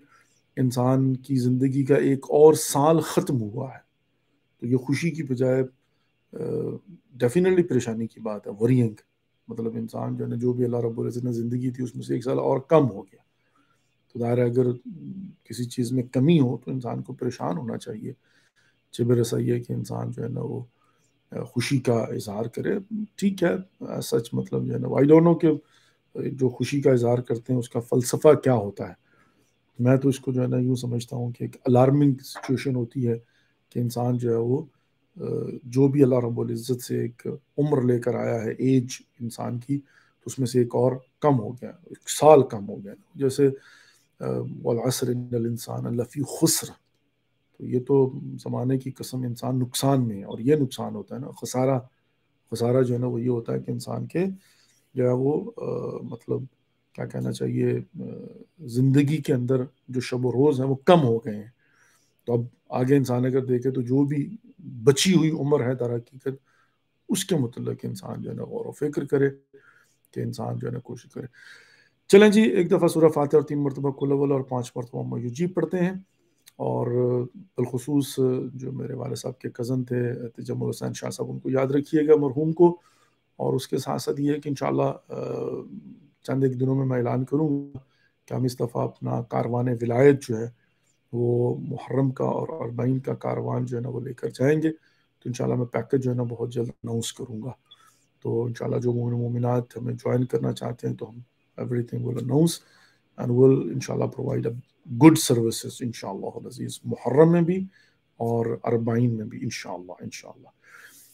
A: انسان کی زندگی کا ایک اور سال ختم ہوا ہے، تو یہ خوشی کی بجائے ڈیفینیٹلی پریشانی کی بات ہے. ورینگ مطلب انسان جو ہے نا جو بھی اللہ رب العزت نے زندگی تھی اس میں سے ایک سال اور کم ہو گیا، تو ظاہر ہے اگر کسی چیز میں کمی ہو تو انسان کو پریشان ہونا چاہیے. چبر صحیح ہے کہ انسان جو ہے نا وہ خوشی کا اظہار کرے. ٹھیک ہے سچ مطلب جو ہے نا آئی ڈونٹ نو کہ جو خوشی کا اظہار کرتے ہیں اس کا فلسفہ کیا ہوتا ہے. میں تو اس کو جو ہے نا یوں سمجھتا ہوں کہ ایک الارمنگ سچویشن ہوتی ہے کہ انسان جو ہے وہ جو بھی اللہ رب العزت سے ایک عمر لے کر آیا ہے، ایج انسان کی، تو اس میں سے ایک اور کم ہو گیا، ایک سال کم ہو گیا. جیسے والعصر ان الانسان لفی خسر، تو یہ تو زمانے کی قسم انسان نقصان میں ہے، اور یہ نقصان ہوتا ہے نا خسارہ جو ہے نا وہ یہ ہوتا ہے کہ انسان کے جو ہے وہ مطلب کیا کہنا چاہیے زندگی کے اندر جو شب و روز ہیں وہ کم ہو گئے ہیں. تو اب آگے انسان اگر دیکھے تو جو بھی بچی ہوئی عمر ہے در حقیقت اس کے متعلق انسان جو ہے نا غور و فکر کرے، کہ انسان جو ہے نا کوشش کرے. چلیں جی، ایک دفعہ سورہ فاتحہ اور 3 مرتبہ قل اول اور 5 مرتبہ میوجیب پڑھتے ہیں. اور بالخصوص جو میرے والد صاحب کے کزن تھے تجمل حسین شاہ صاحب، ان کو یاد رکھیے گا مرحوم کو. اور اس کے ساتھ ساتھ یہ ہے کہ انشاءاللہ چند ایک دنوں میں اعلان کروں گا کہ ہم اس دفعہ اپنا کاروان ولایت جو ہے وہ محرم کا اور 40 کا کاروان جو ہے نا وہ لے کر جائیں گے. تو انشاءاللہ میں پیکج جو ہے نا بہت جلد اناؤنس کروں گا. تو انشاءاللہ جو مومن مومنات ہمیں جوائن کرنا چاہتے ہیں تو ہم everything will announce and will انشاءاللہ provide a good services انشاءاللہ العزیز، محرم میں بھی اور 40 میں بھی انشاءاللہ.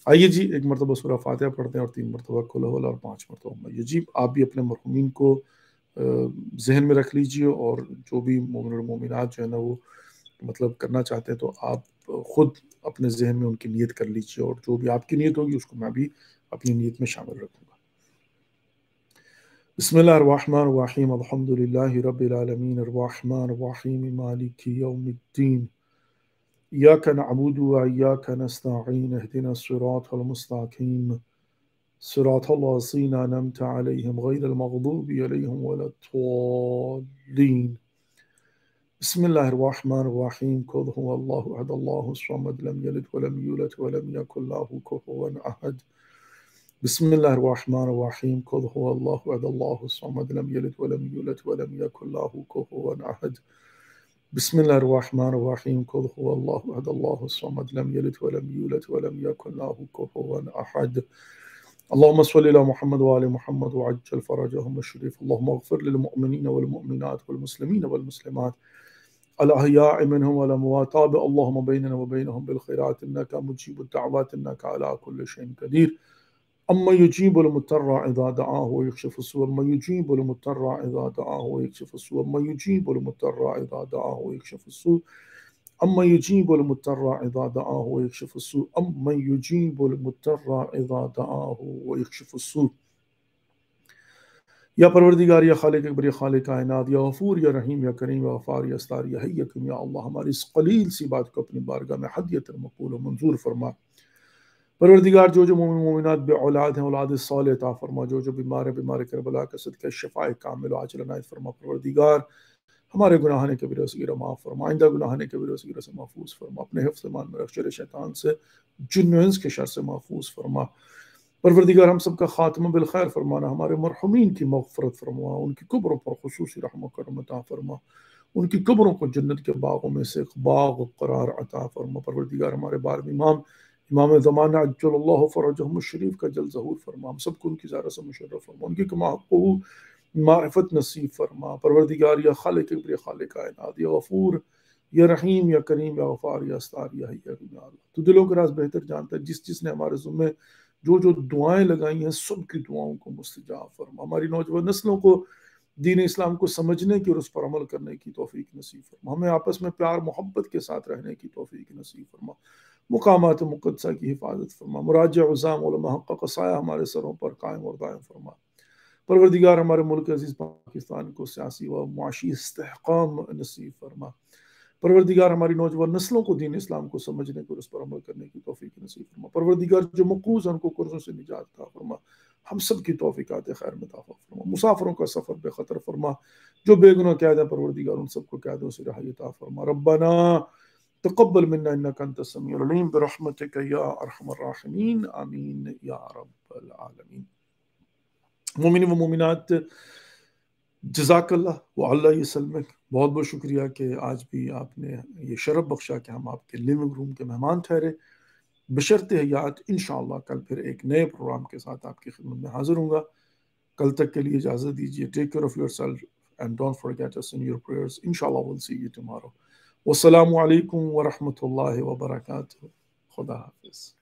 A: آئیے جی ایک مرتبہ سورہ فاتحہ پڑھتے ہیں اور 3 مرتبہ قل اول اور 5 مرتبہ میوجیب. آپ بھی اپنے مرحومین کو ذہن میں رکھ لیجئے، اور جو بھی مومن اور مومنات جو ہے نا وہ مطلب کرنا چاہتے ہیں تو آپ خود اپنے ذہن میں ان کی نیت کر لیجئے، اور جو بھی آپ کی نیت ہوگی اس کو میں بھی اپنی نیت میں شامل رکھوں گا. بسم اللہ الرحمن الرحیم، الحمد للہ رب العالمین، الرحمن الرحیم، مالک یوم الدین، ایاک نعبد و ایاک نستعین، اہدنا الصراط المستقیم، صراط الذین انعمت علیہم غیر المغضوب علیہم ولا الضالین. بسم اللہ الرحمن الرحیم، قل هو اللہ احد اللہ الصمد لم یلد ولم یولد ولم یکن له کفوا احد. بسم اللہ الرحمن الرحیم، قل هو اللہ احد اللہ الصمد لم یلد ولم یولد ولم یکن له کفوا احد. بسم اللہ الرحمن الرحیم، قل هو اللہ احد اللہ الصمد لم یلد ولم یولد ولم یکن له کفوا احد. اللهم صل على محمد وآل محمد وعجل فرجهم الشريف. اللهم اغفر للمؤمنين والمؤمنات والمسلمين والمسلمات الأحياء منهم والأموات. اللهم بيننا وبينهم بالخيرات إنك مجيب الدعوات إنك على كل شيء قدير. أما يجيب المضطر إذا دعاه ويكشف السوء، أما يجيب المضطر إذا دعاه ويكشف السوء، أما يجيب المضطر إذا دعاه ويكشف السوء، أما يجيب المضطر إذا دعاه ويكشف السوء، أما يجيب المضطر إذا دعاه ويكشف السوء. یا پروردگار، یا خالق اکبر، یا خالق کائنات، یا غفور، یا رحیم، یا کریم، یا غفار، یا ستار، یا حی، یا قیوم، یا اللہ ہماری اس قلیل سی بات کو اپنی بارگاہ میں حدیۃ مقبول و منظور فرما. پروردگار جو جو مومن مومنات بے اولاد ہیں اولاد صالح عطا فرما، جو جو بیمار ہیں بیمار کربلا کا صدقہ شفاء کامل و عاجل عنایت فرما. پروردگار ہمارے گناہوں کبیرہ صغیرہ معاف فرما، آئندہ گناہوں کبیرہ صغیرہ سے محفوظ فرما، اپنے حفظ ایمان میں رکھ، شر شیطان سے، جن و انس کے شر سے محفوظ فرما. پروردگار ہم سب کا خاتمہ بالخیر فرمانا، ہمارے مرحومین کی مغفرت فرما، ان کی قبروں پر خصوصی رحم و کرم عطا فرما، ان کی قبروں کو جنت کے باغوں میں سے ایک باغ قرار عطا فرما. پروردگار ہمارے بارہویں امام زمانہ عجل اللہ فرجہم الشریف کا جل ظہور فرما، ہم سب کو ان کی زیارت سے مشرف فرما، ان کی کما حقہ معرفت نصیب فرما. پروردگار یا خالق اکبر، یا خالق کائنات، یا غفور، یا رحیم یا کریم یا غفار یا استار یا حی یا قیوم یا اللہ، تو دلوں کا راز بہتر جانتا ہے. جس نے ہمارے ذمے جو دعائیں لگائی ہیں سب کی دعاؤں کو مستجاب فرما. ہماری نوجوان نسلوں کو دین اسلام کو سمجھنے کی اور اس پر عمل کرنے کی توفیق نصیب فرما. ہمیں آپس میں پیار محبت کے ساتھ رہنے کی توفیق نصیب فرما. مقامات مقدسہ کی حفاظت فرما. مراجع عظام علماء حق کا سایہ ہمارے سروں پر قائم اور دائم فرما. پروردگار ہمارے ملک عزیز پاکستان کو سیاسی و معاشی استحکام نصیب فرما. پروردگار ہماری نوجوان نسلوں کو دین اسلام کو سمجھنے کو اور اس پر عمل کرنے کی توفیق نصیب فرما. پروردگار جو مقروض ہیں ان کو قرضوں سے نجات عطا فرما. ہم سب کی توفیقات خیر میں عطا فرما. مسافروں کا سفر بے خطر فرما. جو بے گناہ قید ہے پروردگار ان سب کو قیدوں سے رہائی عطا فرما. ربنا تقبل منا انك انت السميع العليم برحمتك يا ارحم الراحمين آمین یا رب العالمین. مومنین و مومنات، جزاک اللہ و اللہ یسلمک. بہت بہت شکریہ کہ آج بھی آپ نے یہ شرف بخشا کہ ہم آپ کے لیونگ روم کے مہمان ٹھہرے. بشرط حیات انشاءاللہ کل پھر ایک نئے پروگرام کے ساتھ آپ کی خدمت میں حاضر ہوں گا. کل تک کے لیے اجازت دیجیے. Take care of your self and don't forget us in your prayers. انشاءاللہ we'll see you tomorrow. والسلام علیکم ورحمۃ اللہ وبرکاتہ. خدا حافظ.